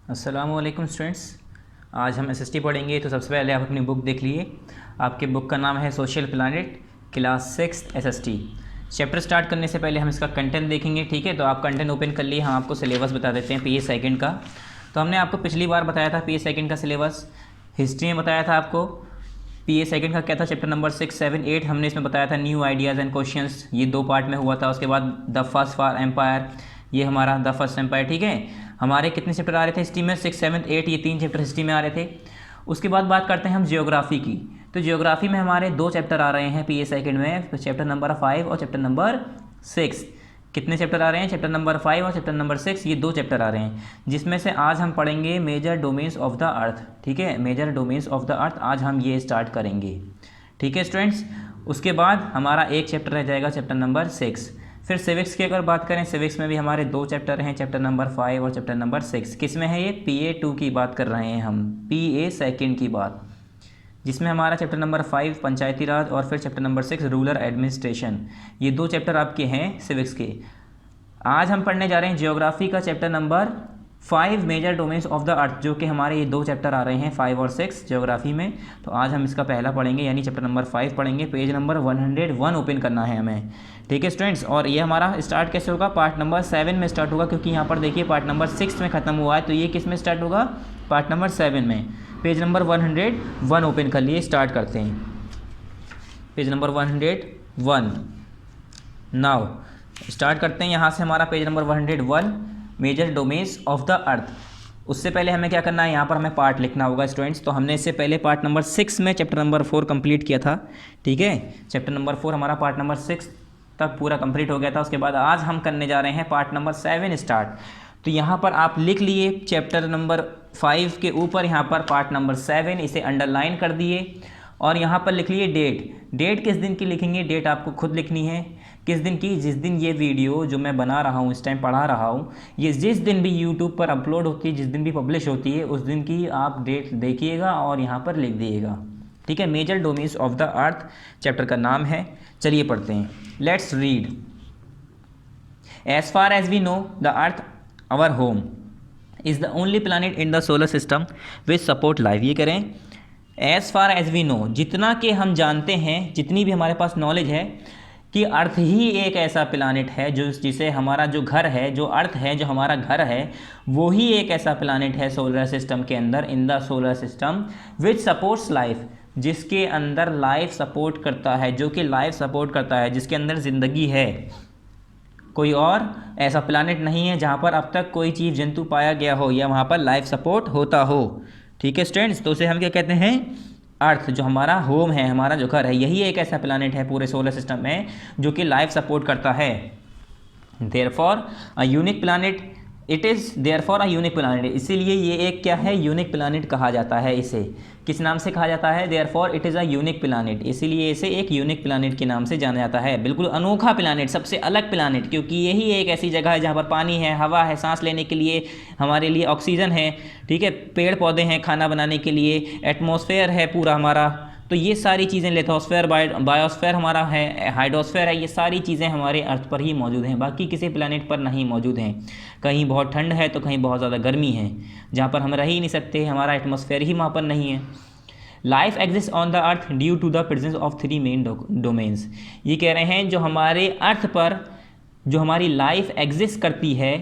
अस्सलामुअलैकुम स्टूडेंट्स। आज हम एसएसटी पढ़ेंगे। तो सबसे पहले आप अपनी बुक देख लिए। आपके बुक का नाम है social planet class 6 SST. Chapter start करने से पहले हम इसका कंटेंट देखेंगे, ठीक है। तो आप कंटेंट ओपन कर लिए। हम आपको सिलेबस बता देते हैं पीए सेकंड का। तो हमने आपको पिछली बार बताया था पीए सेकंड का सिलेबस। हिस्ट्री में बताया था आपको पीए सेकंड का क्या था, चैप्टर नंबर 6, 7, 8 हमने इसमें बताया था न्यू आइडियाज़ एंड क्वेश्चंस, ये 2 पार्ट में हुआ था। उसके बाद द फर्स्ट फॉर एम्पायर, ये हमारा द फर्स्ट एम्पायर, ठीक है। हमारे कितने चैप्टर आ रहे थे हिस्ट्री में, 6, 7, 8, ये 3 चैप्टर हिस्ट्री में आ रहे थे। उसके बाद बात करते हैं हम जियोग्राफी की। तो जियोग्राफी में हमारे 2 चैप्टर आ रहे हैं पीए सेकंड में, चैप्टर नंबर 5 और चैप्टर नंबर 6। कितने चैप्टर आ रहे हैं, चैप्टर नंबर 5 और चैप्टर नंबर 6, ये 2 चैप्टर आ रहे हैं, जिसमें से आज हम पढ़ेंगे major domains of the earth, ठीक है। Major domains of the earth आज हम ये स्टार्ट करेंगे, ठीक है स्टूडेंट्स। उसके बाद हमारा एक चैप्टर रह जाएगा, चैप्टर नंबर 6। फिर सिविक्स की अगर बात करें, सिविक्स में भी हमारे 2 चैप्टर हैं, चैप्टर नंबर 5 और चैप्टर नंबर 6। किस में है ये, पीए 2 की बात कर रहे हैं हम, पीए सेकंड की बात, जिसमें हमारा चैप्टर नंबर 5 पंचायती राज और फिर चैप्टर नंबर 6 रूरल एडमिनिस्ट्रेशन, ये 2 चैप्टर आपके हैं सिविक्स के। आज हम पढ़ने जा रहे हैं जियोग्राफी का chapter number 5 major domains of the earth, जो कि हमारे ये 2 चैप्टर आ रहे हैं 5 और 6 जियोग्राफी में। तो आज हम इसका पहला पढ़ेंगे, यानी चैप्टर नंबर 5 पढ़ेंगे। पेज नंबर 101 ओपन करना है हमें, ठीक है स्टूडेंट्स। और ये हमारा स्टार्ट कैसे होगा, पार्ट नंबर 7 में स्टार्ट होगा, क्योंकि यहाँ पर देखिए पार्ट नंबर 6 में ख़त्म हुआ है, तो ये किस में स्टार्ट होगा, पार्ट नंबर 7 में। पेज नंबर 101 ओपन कर लिए, स्टार्ट करते हैं। पेज नंबर 101 नाउ स्टार्ट करते हैं यहाँ से। हमारा page number 101 major domains of the earth. उससे पहले हमें क्या करना है, यहाँ पर हमें पार्ट लिखना होगा स्टूडेंट्स। तो हमने इससे पहले पार्ट नंबर 6 में चैप्टर नंबर 4 कंप्लीट किया था, ठीक है। चैप्टर नंबर 4 हमारा पार्ट नंबर 6 तक पूरा कंप्लीट हो गया था। उसके बाद आज हम करने जा रहे हैं पार्ट नंबर 7 स्टार्ट। तो यहाँ पर आप लिख लिए चैप्टर नंबर 5 के ऊपर यहाँ पर पार्ट नंबर 7, इसे अंडरलाइन कर दिए। और यहाँ पर लिख लिए डेट किस दिन की लिखेंगे, डेट आपको खुद लिखनी है किस दिन की, जिस दिन ये वीडियो जो मैं बना रहा हूँ, इस टाइम पढ़ा रहा हूँ, ये जिस दिन भी यूट्यूब पर अपलोड होती है, जिस दिन भी पब्लिश होती है, उस दिन की आप डेट देखिएगा और यहाँ पर लिख दिएगा, ठीक है। Major domains of the earth chapter का नाम है। चलिए पढ़ते हैं, let's read. As far as we know the earth our home is the only planet in the solar system which support life. ये करें, as far as we know, जितना कि हम जानते हैं, जितनी भी हमारे पास नॉलेज है कि अर्थ ही एक ऐसा प्लानट है जो जिसे हमारा जो घर है, जो अर्थ है, जो हमारा घर है, वो ही एक ऐसा प्लानट है सोलर सिस्टम के अंदर, इन the solar system which supports life, जिसके अंदर लाइफ सपोर्ट करता है, जो कि लाइफ सपोर्ट करता है, जिसके अंदर ज़िंदगी है। कोई और ऐसा प्लानट नहीं है जहाँ पर अब तक कोई जीव जंतु पाया गया हो या वहाँ पर लाइफ सपोर्ट होता हो, ठीक है स्टूडेंट्स। तो उसे हम क्या कहते हैं, अर्थ, जो हमारा होम है, हमारा जो घर है, यही एक ऐसा प्लानट है पूरे सोलर सिस्टम में जो कि लाइफ सपोर्ट करता है। Therefore a unique planet, it is therefore a unique planet, इसीलिए ये एक क्या है, यूनिक प्लानट कहा जाता है। इसे किस नाम से कहा जाता है, therefore it is a unique planet, इसीलिए इसे एक यूनिक प्लानट के नाम से जाना जाता है। बिल्कुल अनोखा प्लानट, सबसे अलग प्लानट, क्योंकि यही एक ऐसी जगह है जहाँ पर पानी है, हवा है, सांस लेने के लिए, हमारे लिए ऑक्सीजन है, ठीक है, पेड़ पौधे हैं खाना बनाने के लिए, एटमॉस्फेयर है पूरा हमारा। तो ये सारी चीज़ें, लिथोस्फेयर, बायोस्फेयर हमारा है, हाइड्रोस्फेयर है, ये सारी चीज़ें हमारे अर्थ पर ही मौजूद हैं, बाकी किसी प्लैनेट पर नहीं मौजूद हैं। कहीं बहुत ठंड है तो कहीं बहुत ज़्यादा गर्मी है, जहाँ पर हम रह ही नहीं सकते, हमारा एटमॉस्फेयर ही वहाँ पर नहीं है। Life exist on the earth due to the presence of 3 main domains. ये कह रहे हैं जो हमारे अर्थ पर, जो हमारी लाइफ एग्जिस्ट करती है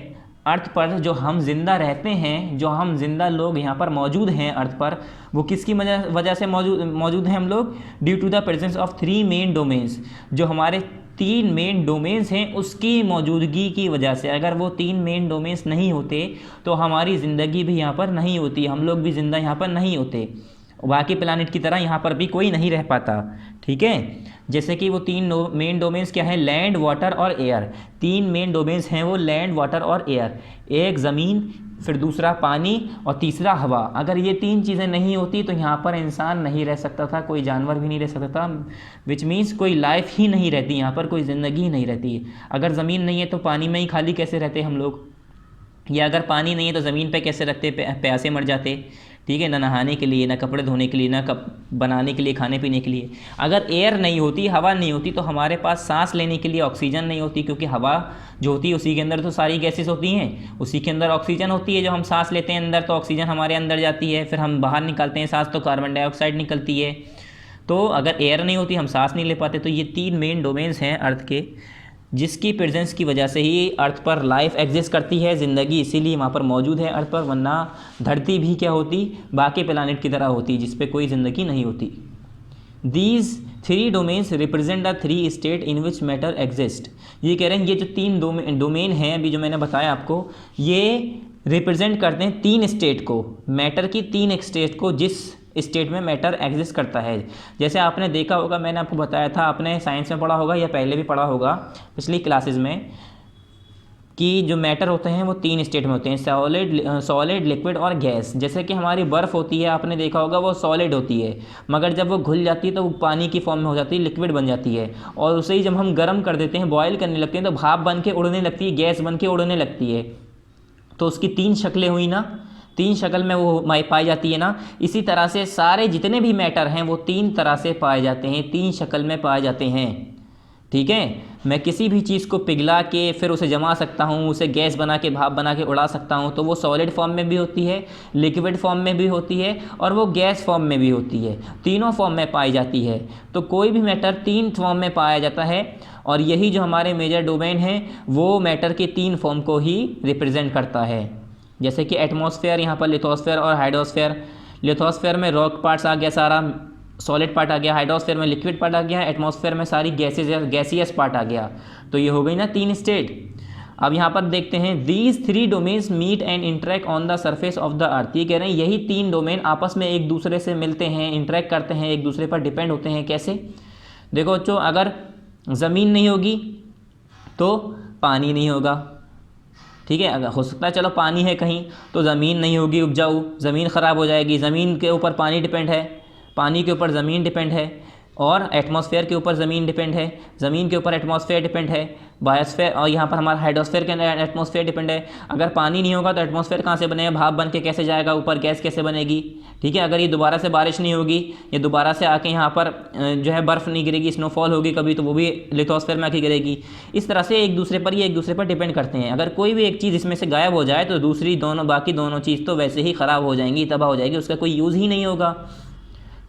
अर्थ पर, जो हम जिंदा रहते हैं, जो हम जिंदा लोग यहाँ पर मौजूद हैं अर्थ पर, वो किसकी वजह से मौजूद हैं हम लोग, due to the presence of 3 main domains, जो हमारे 3 मेन डोमेन्स हैं उसकी मौजूदगी की वजह से। अगर वो 3 मेन डोमेन्स नहीं होते तो हमारी ज़िंदगी भी यहाँ पर नहीं होती, हम लोग भी ज़िंदा यहाँ पर नहीं होते, बाकी प्लानट की तरह यहाँ पर भी कोई नहीं रह पाता, ठीक है। जैसे कि वो 3 मेन डोमेन्स क्या है, लैंड, वाटर और एयर। 3 मेन डोमेन्स हैं वो, लैंड, वाटर और एयर। एक ज़मीन, फिर दूसरा पानी और तीसरा हवा। अगर ये 3 चीज़ें नहीं होती तो यहाँ पर इंसान नहीं रह सकता था, कोई जानवर भी नहीं रह सकता था, विच मीन्स कोई लाइफ ही नहीं रहती यहाँ पर, कोई ज़िंदगी ही नहीं रहती। अगर ज़मीन नहीं है तो पानी में ही खाली कैसे रहते हम लोग, या अगर पानी नहीं है तो ज़मीन पे कैसे रखते, प्यासे मर जाते, ठीक है, ना नहाने के लिए, ना कपड़े धोने के लिए, ना बनाने के लिए, खाने पीने के लिए। अगर एयर नहीं होती, हवा नहीं होती, तो हमारे पास सांस लेने के लिए ऑक्सीजन नहीं होती, क्योंकि हवा जो होती है उसी के अंदर तो सारी गैसेस होती हैं, उसी के अंदर ऑक्सीजन होती है। जो हम सांस लेते हैं अंदर, तो ऑक्सीजन हमारे अंदर जाती है, फिर हम बाहर निकालते हैं सांस, तो कार्बन डाइऑक्साइड निकलती है। तो अगर एयर नहीं होती, हम सांस नहीं ले पाते। तो ये 3 मेन डोमेन्स हैं अर्थ के, जिसकी प्रेजेंस की वजह से ही अर्थ पर लाइफ एग्जिस्ट करती है, ज़िंदगी इसीलिए वहाँ पर मौजूद है अर्थ पर, वरना धरती भी क्या होती, बाकी प्लानट की तरह होती जिस पे कोई ज़िंदगी नहीं होती। These 3 domains represent the 3 state in which matter exist. ये कह रहे हैं ये जो 3 डोमेन हैं अभी जो मैंने बताया आपको, ये रिप्रेजेंट करते हैं 3 स्टेट को, मैटर की 3 स्टेट को, जिस स्टेट में मैटर एग्जिस्ट करता है। जैसे आपने देखा होगा, मैंने आपको बताया था, आपने साइंस में पढ़ा होगा या पहले भी पढ़ा होगा पिछली क्लासेस में, कि जो मैटर होते हैं वो 3 स्टेट में होते हैं, सॉलिड, लिक्विड और गैस। जैसे कि हमारी बर्फ़ होती है, आपने देखा होगा वो सॉलिड होती है, मगर जब वो घुल जाती है तो वो पानी की फॉर्म में हो जाती है, लिक्विड बन जाती है। और उसे ही जब हम गर्म कर देते हैं, बॉयल करने लगते हैं, तो भाप बन के उड़ने लगती है, गैस बन के उड़ने लगती है। तो उसकी 3 शक्लें हुई ना, 3 शक्ल में वो पाई जाती है ना। इसी तरह से सारे जितने भी मैटर हैं वो 3 तरह से पाए जाते हैं, 3 शक्ल में पाए जाते हैं। ठीक है, मैं किसी भी चीज़ को पिघला के फिर उसे जमा सकता हूँ, उसे गैस बना के, भाप बना के उड़ा सकता हूँ, तो वो सॉलिड फॉर्म में भी होती है, लिक्विड फॉर्म में भी होती है, और वो गैस फॉर्म में भी होती है, तीनों फॉर्म में पाई जाती है। तो कोई भी मैटर 3 फॉर्म में पाया जाता है, और यही जो हमारे मेजर डोमेन है वो मैटर के 3 फॉर्म को ही रिप्रेजेंट करता है। जैसे कि एटमॉस्फेयर, यहाँ पर लिथोस्फेयर और हाइड्रोस्फेयर। लिथोस्फेयर में रॉक पार्ट्स आ गया, सारा सॉलिड पार्ट आ गया, हाइड्रोस्फेयर में लिक्विड पार्ट आ गया, एटमॉस्फेयर में सारी गैसियस पार्ट आ गया। तो ये हो गई ना 3 स्टेट। अब यहाँ पर देखते हैं, these 3 domains meet and interact on the surface of the earth. ये कह रहे हैं यही 3 डोमेन आपस में एक दूसरे से मिलते हैं, इंटरेक्ट करते हैं, एक दूसरे पर डिपेंड होते हैं। कैसे? देखो बच्चों, अगर ज़मीन नहीं होगी तो पानी नहीं होगा। ठीक है, अगर हो सकता है चलो पानी है कहीं, तो ज़मीन नहीं होगी उपजाऊ, ज़मीन ख़राब हो जाएगी। ज़मीन के ऊपर पानी डिपेंड है, पानी के ऊपर ज़मीन डिपेंड है, और एटमॉस्फेयर के ऊपर ज़मीन डिपेंड है, ज़मीन के ऊपर एटमॉस्फेयर डिपेंड है, बायोस्फेयर, और यहाँ पर हमारा हाइड्रोस्फेयर के अंदर एटमॉस्फेयर डिपेंड है। अगर पानी नहीं होगा तो एटमॉस्फेयर कहाँ से बनेगा, भाप बन के कैसे जाएगा ऊपर, गैस कैसे बनेगी। ठीक है, अगर ये दोबारा से बारिश नहीं होगी, ये दोबारा से आके यहाँ पर जो है बर्फ़ नहीं गिरेगी, स्नोफॉल होगी कभी, तो वो भी लिथोस्फेयर में आके गिरेगी। इस तरह से एक दूसरे पर डिपेंड करते हैं। अगर कोई भी एक चीज़ इसमें से गायब हो जाए तो बाकी दोनों चीज़ तो वैसे ही ख़राब हो जाएंगी, तबाह हो जाएगी, उसका कोई यूज़ ही नहीं होगा।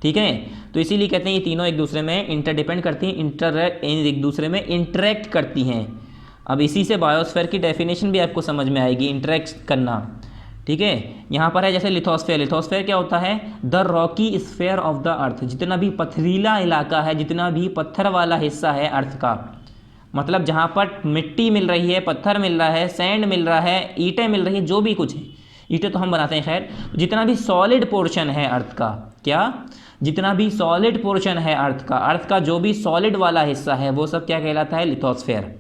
ठीक है, तो इसीलिए कहते हैं ये तीनों एक दूसरे में इंटरडिपेंड करती हैं, एक दूसरे में इंटरेक्ट करती हैं। अब इसी से बायोस्फीयर की डेफिनेशन भी आपको समझ में आएगी, इंटरेक्ट करना। ठीक है, यहाँ पर है जैसे लिथोस्फेयर। लिथोस्फेयर क्या होता है? The Rocky sphere of the अर्थ। जितना भी पथरीला इलाका है, जितना भी पत्थर वाला हिस्सा है अर्थ का, मतलब जहाँ पर मिट्टी मिल रही है, पत्थर मिल रहा है, सैंड मिल रहा है, ईंटें मिल रही है, जो भी कुछ है, ईंटें तो हम बनाते हैं खैर, जितना भी सॉलिड पोर्शन है अर्थ का, क्या, जितना भी सॉलिड पोर्शन है अर्थ का जो भी सॉलिड वाला हिस्सा है, वो सब क्या कहलाता है? लिथोस्फेयर।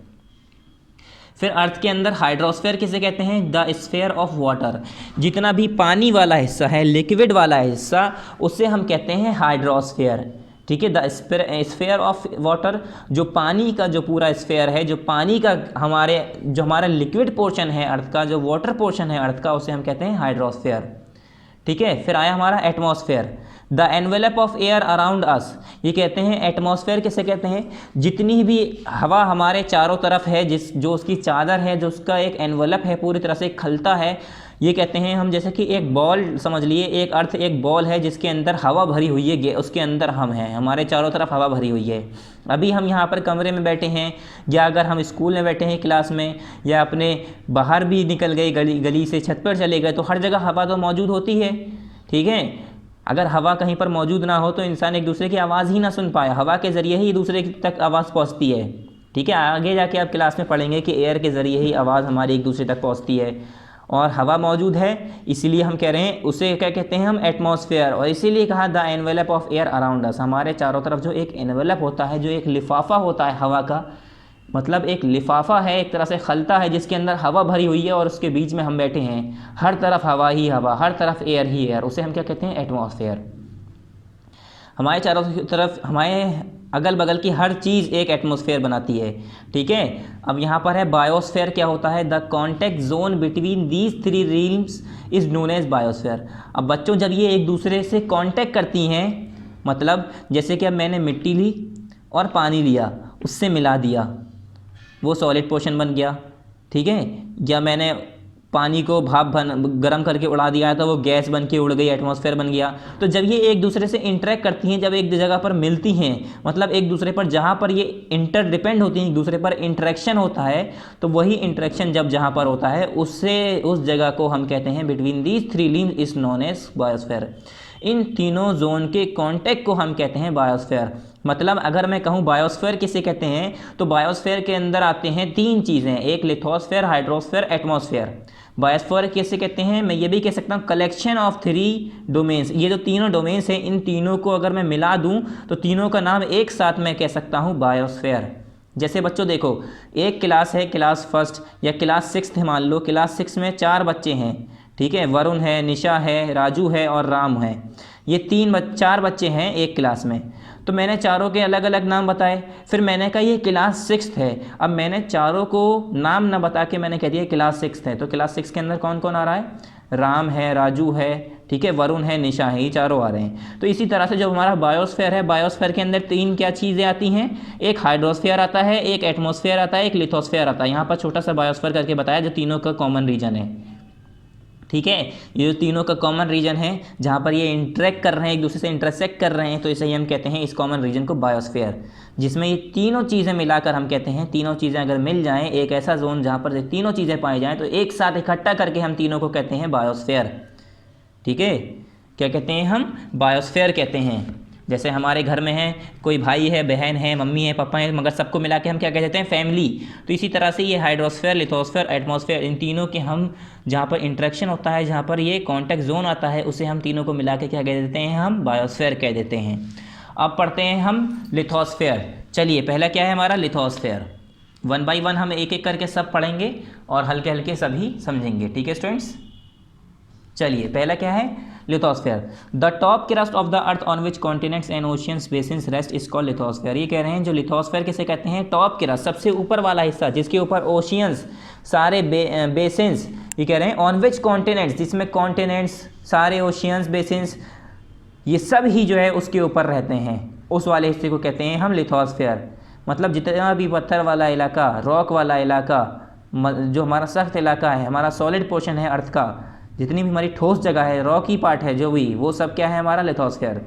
फिर अर्थ के अंदर हाइड्रोस्फेयर किसे कहते हैं? The sphere of water. जितना भी पानी वाला हिस्सा है, लिक्विड वाला हिस्सा, उसे हम कहते हैं हाइड्रोस्फेयर। ठीक है, द स्फेयर ऑफ वाटर, जो पानी का जो पूरा स्फेयर है, जो पानी का हमारा लिक्विड पोर्शन है अर्थ का, जो वाटर पोर्शन है अर्थ का, उसे हम कहते हैं हाइड्रोस्फेयर। ठीक है, फिर आया हमारा atmosphere, the envelope of air around us. ये कहते हैं एटमॉस्फेयर किसे कहते हैं? जितनी भी हवा हमारे चारों तरफ है, जो उसकी चादर है, जो उसका एक एनवेलप है, पूरी तरह से खलता है, ये कहते हैं हम। जैसे कि एक बॉल समझ लिए, एक अर्थ एक बॉल है जिसके अंदर हवा भरी हुई है, उसके अंदर हम हैं, हमारे चारों तरफ हवा भरी हुई है। अभी हम यहाँ पर कमरे में बैठे हैं, या अगर हम स्कूल में बैठे हैं क्लास में, या अपने बाहर भी निकल गए, गली से छत पर चले गए, तो हर जगह हवा तो मौजूद होती है। ठीक है, अगर हवा कहीं पर मौजूद ना हो तो इंसान एक दूसरे की आवाज़ ही ना सुन पाए, हवा के ज़रिए ही दूसरे तक आवाज़ पहुँचती है। ठीक है, आगे जाके आप क्लास में पढ़ेंगे कि एयर के ज़रिए ही आवाज़ हमारी एक दूसरे तक पहुँचती है, और हवा मौजूद है, इसीलिए हम कह रहे हैं उसे क्या कहते हैं हम? एटमॉस्फेयर। और इसीलिए कहा the envelope of air around us. हमारे चारों तरफ जो एक एनवेलप होता है, जो एक लिफाफा होता है हवा का, मतलब एक लिफाफा है, एक तरह से खलता है जिसके अंदर हवा भरी हुई है, और उसके बीच में हम बैठे हैं, हर तरफ हवा ही हवा, हर तरफ एयर ही एयर, उसे हम क्या कहते हैं? एटमॉस्फेयर। हमारे चारों तरफ हमारे अगल बगल की हर चीज़ एक एटमॉस्फेयर बनाती है। ठीक है, अब यहाँ पर है बायोस्फेयर क्या होता है, the contact zone between these three rims is known as biosphere. अब बच्चों जब ये एक दूसरे से कांटेक्ट करती हैं, मतलब जैसे कि अब मैंने मिट्टी ली और पानी लिया, उससे मिला दिया, वो सॉलिड पोर्शन बन गया। ठीक है, या मैंने पानी को भाप गर्म करके उड़ा दिया तो वो गैस बन के उड़ गई, एटमॉस्फेयर बन गया। तो जब ये एक दूसरे से इंटरेक्ट करती हैं, जब एक जगह पर मिलती हैं, मतलब एक दूसरे पर जहाँ पर ये इंटरडिपेंड होती हैं, एक दूसरे पर इंटरेक्शन होता है, तो वही इंटरेक्शन जब जहाँ पर होता है उससे उस जगह को हम कहते हैं between these three limbs is known as biosphere. इन तीनों जोन के कांटेक्ट को हम कहते हैं बायोस्फेयर। मतलब अगर मैं कहूँ बायोस्फेयर किसे कहते हैं, तो बायोस्फेयर के अंदर आते हैं तीन चीज़ें, एक लिथोस्फेयर, हाइड्रोस्फेयर, एटमॉस्फेयर। बायोस्फीयर कैसे कहते हैं, मैं ये भी कह सकता हूँ कलेक्शन ऑफ थ्री डोमेन्स। ये जो तीनों डोमेन्स हैं, इन तीनों को अगर मैं मिला दूँ तो तीनों का नाम एक साथ मैं कह सकता हूँ बायोस्फीयर। जैसे बच्चों देखो, एक क्लास है, क्लास फर्स्ट या क्लास सिक्स्थ मान लो, क्लास सिक्स में 4 बच्चे हैं। ठीक है, वरुण है, निशा है, राजू है और राम है। ये 4 बच्चे हैं एक क्लास में। तो मैंने चारों के अलग अलग नाम बताए, फिर मैंने कहा ये क्लास सिक्स्थ है। अब मैंने चारों को नाम ना बता के मैंने कह दिया क्लास सिक्स्थ है, तो क्लास सिक्स के अंदर कौन कौन आ रहा है, राम है, राजू है, ठीक है, वरुण है, निशा है, ये चारों आ रहे हैं। तो इसी तरह से जो हमारा बायोस्फीयर है, बायोस्फीयर के अंदर 3 क्या चीज़ें आती हैं, एक हाइड्रोस्फीयर आता है, एक एटमॉस्फेयर आता है, एक लिथोस्फीयर आता है। यहाँ पर छोटा सा बायोस्फीयर करके बताया जो तीनों का कॉमन रीजन है। ठीक है, ये जो तीनों का कॉमन रीजन है जहाँ पर ये इंटरेक्ट कर रहे हैं, एक दूसरे से इंटरसेक्ट कर रहे हैं, तो इसे ही हम कहते हैं इस कॉमन रीजन को बायोस्फीयर, जिसमें ये तीनों चीज़ें मिलाकर हम कहते हैं, तीनों चीज़ें अगर मिल जाएं, एक ऐसा जोन जहाँ पर तीनों चीज़ें पाई जाएं, तो एक साथ इकट्ठा करके हम तीनों को कहते हैं बायोस्फीयर। ठीक है, क्या कहते हैं हम, बायोस्फीयर कहते हैं। जैसे हमारे घर में है, कोई भाई है, बहन है, मम्मी है, पापा है, मगर सबको मिला के हम क्या कह देते हैं, फैमिली। तो इसी तरह से ये हाइड्रोस्फीयर, लिथोस्फीयर, एटमॉस्फेयर, इन तीनों के हम जहाँ पर इंटरेक्शन होता है, जहाँ पर ये कॉन्टैक्ट जोन आता है, उसे हम तीनों को मिला के क्या कह देते हैं, हम बायोस्फीयर कह देते हैं। अब पढ़ते हैं हम लिथोस्फीयर। चलिए, पहला क्या है हमारा लिथोस्फीयर। 1 बाई 1 हम एक एक करके सब पढ़ेंगे और हल्के हल्के सभी समझेंगे। ठीक है स्टूडेंट्स, चलिए पहला क्या है, lithosphere. The top crust of the earth on which continents and oceans basins rest is called lithosphere. ये कह रहे हैं जो लिथोस्फीयर किसे कहते हैं, टॉप क्रस्ट, सबसे ऊपर वाला हिस्सा जिसके ऊपर ओशियंस, सारे बेसिन्स, ये कह रहे हैं ऑन विच कॉन्टिनेंट्स, जिसमें कॉन्टिनेंट्स, सारे ओशियंस, बेसिन्स, ये सब ही जो है उसके ऊपर रहते हैं, उस वाले हिस्से को कहते हैं हम लिथोस्फीयर। मतलब जितना भी पत्थर वाला इलाका, रॉक वाला इलाका, जो हमारा सख्त इलाका है, हमारा सॉलिड पोर्शन है अर्थ का, जितनी भी हमारी ठोस जगह है, रॉकी पार्ट है जो भी, वो सब क्या है हमारा लिथोस्फीयर।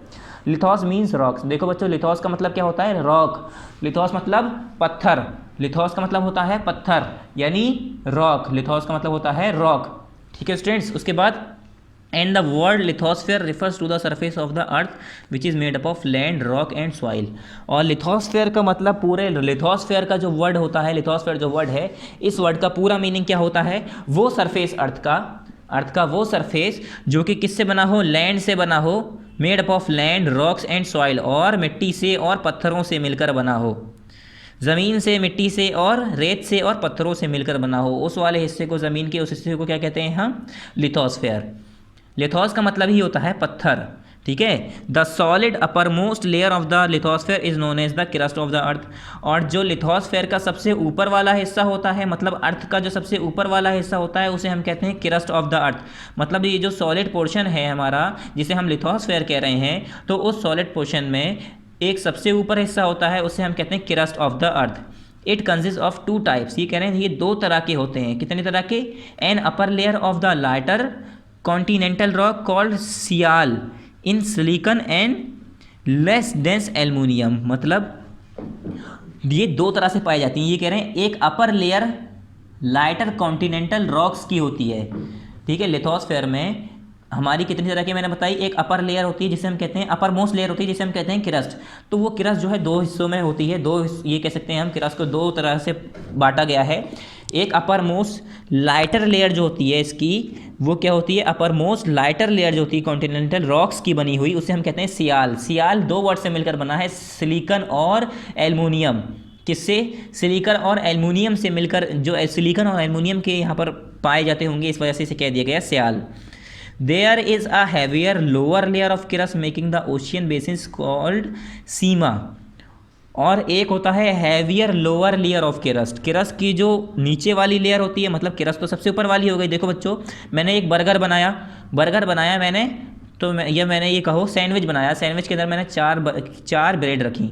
लिथोस means rocks. देखो बच्चों, लिथोस का मतलब क्या होता है, रॉक। लिथोस मतलब पत्थर, लिथोस का मतलब होता है पत्थर यानी रॉक, लिथोस का मतलब होता है रॉक। ठीक है स्टूडेंट्स, उसके बाद and the word lithosphere refers to the surface of the earth which is made up of land, rock and soil. और लिथोस्फीयर का मतलब, पूरे लिथोस्फीयर का जो वर्ड होता है, लिथोस्फीयर जो वर्ड है, इस वर्ड का पूरा मीनिंग क्या होता है, वो सरफेस अर्थ का वो सरफेस जो कि किससे बना हो, लैंड से बना हो, made up of land, rocks and soil, और मिट्टी से और पत्थरों से मिलकर बना हो, ज़मीन से, मिट्टी से और रेत से और पत्थरों से मिलकर बना हो, उस वाले हिस्से को, ज़मीन के उस हिस्से को क्या कहते हैं हम, लिथोस्फीयर। लिथोस का मतलब ही होता है पत्थर। ठीक है, the solid upper most layer of the lithosphere is known as the crust of the earth. और जो लिथोस्फीयर का सबसे ऊपर वाला हिस्सा होता है, मतलब अर्थ का जो सबसे ऊपर वाला हिस्सा होता है, उसे हम कहते हैं क्रस्ट ऑफ द अर्थ। मतलब ये जो सॉलिड पोर्शन है हमारा, जिसे हम लिथोस्फीयर कह रहे हैं, तो उस सॉलिड पोर्शन में एक सबसे ऊपर हिस्सा होता है, उसे हम कहते हैं crust of the earth. It consist of 2 types. ये कह रहे हैं ये 2 तरह के होते हैं। कितने तरह के, an upper layer of the lighter continental rock called sial in silicon and less dense aluminium. मतलब ये 2 तरह से पाई जाती हैं। ये कह रहे हैं एक upper layer lighter continental rocks की होती है। ठीक है, लिथोस्फीयर में हमारी कितनी तरह की मैंने बताई, एक अपर लेयर होती है जिसे हम कहते हैं, अपर मोस्ट लेयर होती है जिसे हम कहते हैं क्रस्ट। तो वो क्रस्ट जो है 2 हिस्सों में होती है, ये कह सकते हैं हम क्रस्ट को 2 तरह से बांटा गया है। एक अपर मोस्ट लाइटर लेयर जो होती है इसकी, वो क्या होती है, अपर मोस्ट लाइटर लेयर जो होती है कॉन्टिनेंटल रॉक्स की बनी हुई, उसे हम कहते हैं सियाल। सियाल 2 वर्ड से मिलकर बना है, सिलिकॉन और एल्युमिनियम। किससे, सिलिकॉन और एल्युमिनियम से मिलकर, जो सिलिकॉन और एल्युमिनियम के यहाँ पर पाए जाते होंगे, इस वजह से इसे कह दिया गया सियाल। There is a heavier lower layer of crust making the ocean basins called सीमा। और एक होता है हैवियर लोअर लेयर ऑफ केरस्ट। केरस्ट की जो नीचे वाली लेयर होती है, मतलब केरस्ट तो सबसे ऊपर वाली हो गई। देखो बच्चों, मैंने एक बर्गर बनाया मैंने, तो मैंने ये कहो सैंडविच बनाया। सैंडविच के अंदर मैंने चार ब्रेड रखी।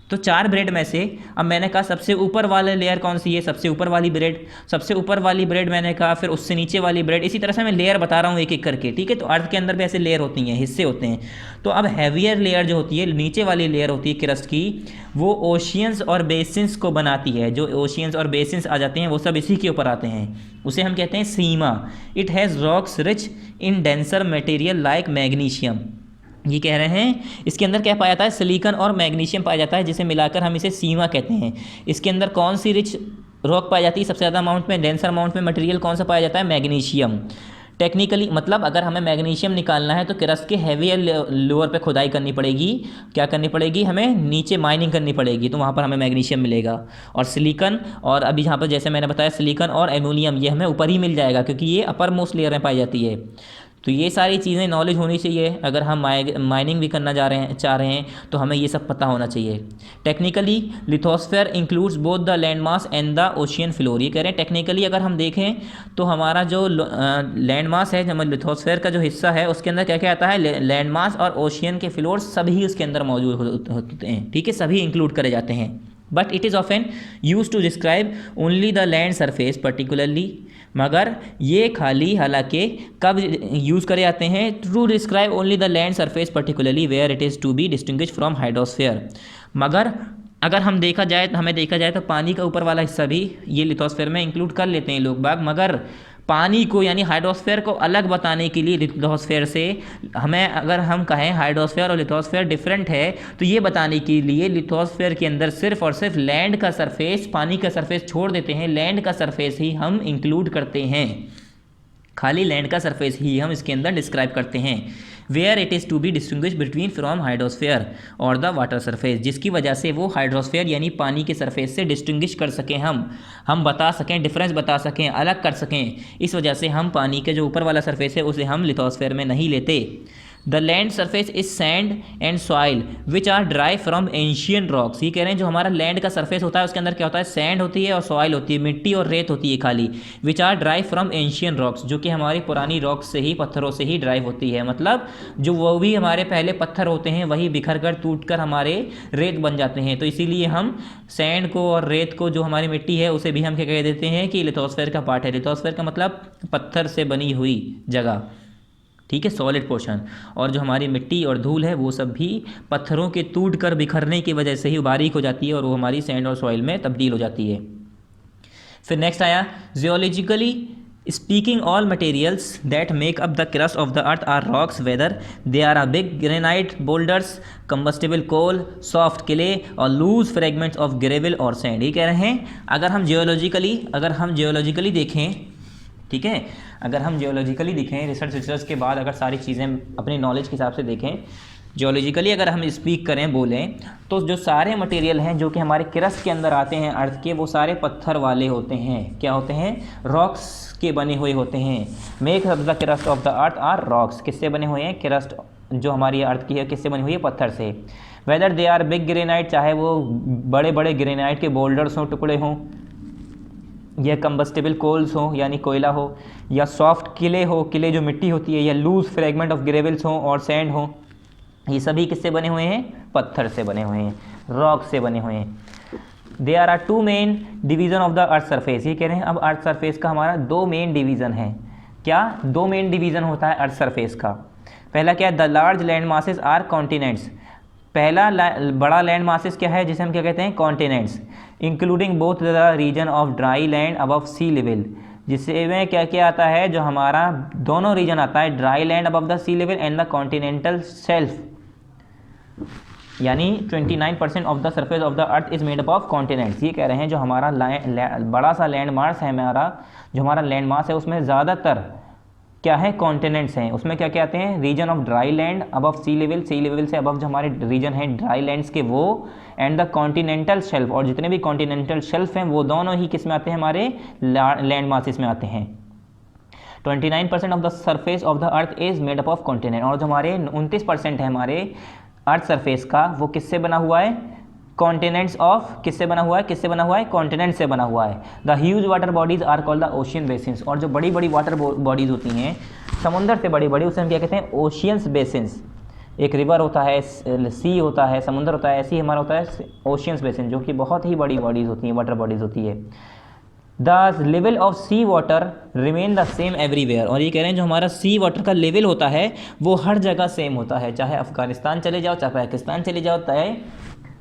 तो 4 ब्रेड में से अब मैंने कहा सबसे ऊपर वाला लेयर कौन सी है, सबसे ऊपर वाली ब्रेड। सबसे ऊपर वाली ब्रेड मैंने कहा, फिर उससे नीचे वाली ब्रेड। इसी तरह से मैं लेयर बता रहा हूँ एक एक करके, ठीक है। तो अर्थ के अंदर भी ऐसे लेयर होती हैं, हिस्से होते हैं। तो अब हैवियर लेयर जो होती है, नीचे वाली लेयर होती है क्रस्ट की, वो ओशियंस और बेसिन्स को बनाती है। जो ओशियंस और बेसिन्स आ जाते हैं वो सब इसी के ऊपर आते हैं। उसे हम कहते हैं सीमा। It has rocks rich in denser material like magnesium. ये कह रहे हैं इसके अंदर क्या पाया जाता है, सिलिकॉन और मैग्नीशियम पाया जाता है, जिसे मिलाकर हम इसे सीमा कहते हैं। इसके अंदर कौन सी रिच रॉक पाई जाती है सबसे ज़्यादा अमाउंट में, डेंसर अमाउंट में मटेरियल कौन सा पाया जाता है, मैग्नीशियम। टेक्निकली मतलब अगर हमें मैग्नीशियम निकालना है तो क्रस्ट के हैवी लोअर पे खुदाई करनी पड़ेगी। क्या करनी पड़ेगी, हमें नीचे माइनिंग करनी पड़ेगी, तो वहाँ पर हमें मैग्नीशियम मिलेगा। और सिलिकॉन, और अभी यहाँ पर जैसे मैंने बताया सिलिकॉन और एल्युमिनियम, ये हमें ऊपर ही मिल जाएगा क्योंकि ये अपर मोस्ट लेयर में पाई जाती है। तो ये सारी चीज़ें नॉलेज होनी चाहिए। अगर हम माइनिंग भी करना चाह रहे हैं तो हमें ये सब पता होना चाहिए। Technically lithosphere includes both the land mass and the ocean floor. ये कह रहे हैं टेक्निकली अगर हम देखें तो हमारा जो लैंड मास है, जब लिथोस्फेयर का जो हिस्सा है उसके अंदर क्या क्या आता है, लैंड मास और ओशियन के फ्लोर सभी उसके अंदर मौजूद होते हैं, ठीक है, सभी इंक्लूड करे जाते हैं। But it is often use to describe only the land surface particularly. मगर ये खाली हालांकि कब यूज़ करे जाते हैं, to describe only the land surface particularly where it is to be distinguish from hydrosphere. मगर अगर हमें देखा जाए तो पानी का ऊपर वाला हिस्सा भी ये लिथोस्फेयर में इंक्लूड कर लेते हैं लोग बाग। मगर पानी को यानी हाइड्रोस्फेयर को अलग बताने के लिए लिथोस्फेयर से, हमें अगर हम कहें हाइड्रोस्फेयर और लिथोस्फेयर डिफरेंट है, तो ये बताने के लिए लिथोस्फेयर के अंदर सिर्फ और सिर्फ लैंड का सरफेस, पानी का सरफेस छोड़ देते हैं, लैंड का सरफेस ही हम इंक्लूड करते हैं। खाली लैंड का सरफेस ही हम इसके अंदर डिस्क्राइब करते हैं। Where it is to be distinguish between from hydrosphere और द वाटर सरफेस, जिसकी वजह से वो हाइड्रोस्फेयर यानी पानी के सरफेस से डिस्टिंग्विश कर सकें, हम बता सकें, डिफरेंस बता सकें, अलग कर सकें। इस वजह से हम पानी के जो ऊपर वाला सरफेस है उसे हम लिथोस्फेयर में नहीं लेते। The land surface is sand and soil which are dry from ancient rocks. ये कह रहे हैं जो हमारा लैंड का सरफेस होता है उसके अंदर क्या होता है, सैंड होती है और सॉइल होती है, मिट्टी और रेत होती है खाली। Which are dry from ancient rocks, जो कि हमारी पुरानी रॉक्स से ही, पत्थरों से ही ड्राइव होती है। मतलब जो वो भी हमारे पहले पत्थर होते हैं वही बिखर कर टूट कर हमारे रेत बन जाते हैं। तो इसीलिए हम सैंड को और रेत को, जो हमारी मिट्टी है, उसे भी हम क्या कह देते हैं कि लिथोस्फेयर का पार्ट है। लिथोस्फेयर का मतलब पत्थर से बनी हुई जगह, ठीक है, सॉलिड पोर्शन। और जो हमारी मिट्टी और धूल है वो सब भी पत्थरों के टूट कर बिखरने की वजह से ही बारीक हो जाती है और वो हमारी सैंड और सॉइल में तब्दील हो जाती है। फिर नेक्स्ट आया geologically speaking all materials that make up the crust of the earth are rocks whether they are a big granite boulders, combustible coal, soft clay और लूज फ्रेगमेंट्स ऑफ ग्रेविल और sand. ये कह रहे हैं अगर हम geologically देखें, ठीक है, अगर हम जियोलॉजिकली देखें, रिसर्च के बाद अगर सारी चीज़ें अपनी नॉलेज के हिसाब से देखें, जियोलॉजिकली अगर हम स्पीक करें, बोलें, तो जो सारे मटेरियल हैं जो कि हमारे क्रस्ट के अंदर आते हैं अर्थ के, वो सारे पत्थर वाले होते हैं। क्या होते हैं, रॉक्स के बने हुए होते हैं। Make up the crust of the earth are rocks, किससे बने हुए हैं, क्रस्ट जो हमारी अर्थ की है किससे बनी हुई है, पत्थर से। Whether they are big granite, चाहे वो बड़े बड़े ग्रेनाइट के बोल्डर्स हों, टुकड़े हों, या कंबस्टिबल कोल्स हो यानी कोयला हो, या सॉफ्ट किले हो, किले जो मिट्टी होती है, या लूज फ्रेगमेंट ऑफ ग्रेवल्स हो और सैंड हो, ये सभी किससे बने हुए हैं, पत्थर से बने हुए हैं, रॉक से बने हुए हैं। They are two main division of the earth surface. ये कह रहे हैं अब अर्थ सरफेस का हमारा 2 मेन डिवीज़न है। क्या 2 मेन डिवीज़न होता है अर्थ सरफेस का। पहला क्या है, the large land masses are continents. पहला बड़ा लैंड मासेस क्या है, जिसे हम क्या कहते हैं, continents, including both the region of dry land above sea level. जिसमें क्या क्या आता है, जो हमारा दोनों रीजन आता है, dry land above the sea level and the continental shelf, यानी 29% of the surface of the earth is made up of continents. ये कह रहे हैं जो हमारा बड़ा सा लैंड मास है, जो हमारा लैंड मास है उसमें ज़्यादातर क्या है, कॉन्टिनेंट्स हैं। उसमें क्या क्या आते हैं, region of dry land above sea level से अबव जो हमारे रीजन है ड्राई लैंड्स के वो, एंड द कॉन्टिनेंटल शेल्फ, और जितने भी कॉन्टिनेंटल शेल्फ हैं वो दोनों ही किस में आते हैं, हमारे लैंड मासेस में आते हैं। 29% of the surface of the earth is made up of continent, और जो हमारे 29% है हमारे अर्थ सरफेस का, वो किससे बना हुआ है, कॉन्टिनेंट्स ऑफ किससे बना हुआ है, किससे बना हुआ है, कॉन्टिनेंट से बना हुआ है। The huge water bodies are called the ocean basins, और जो बड़ी बड़ी वाटर बॉडीज होती हैं समुंदर से बड़ी बड़ी, उसे हम क्या कहते हैं, ओशियंस बेसिन्स। एक रिवर होता है, सी होता है, समुंदर होता है, ऐसे ही हमारा होता है ओशियंस बेसिन, जो कि बहुत ही बड़ी बॉडीज़ होती हैं, वाटर बॉडीज़ होती है। The level of sea water remain the same everywhere, और ये कह रहे हैं जो हमारा सी वाटर का लेवल होता है वो हर जगह सेम होता है, चाहे अफगानिस्तान चले जाओ, चाहे पाकिस्तान चले जाओ, चाहे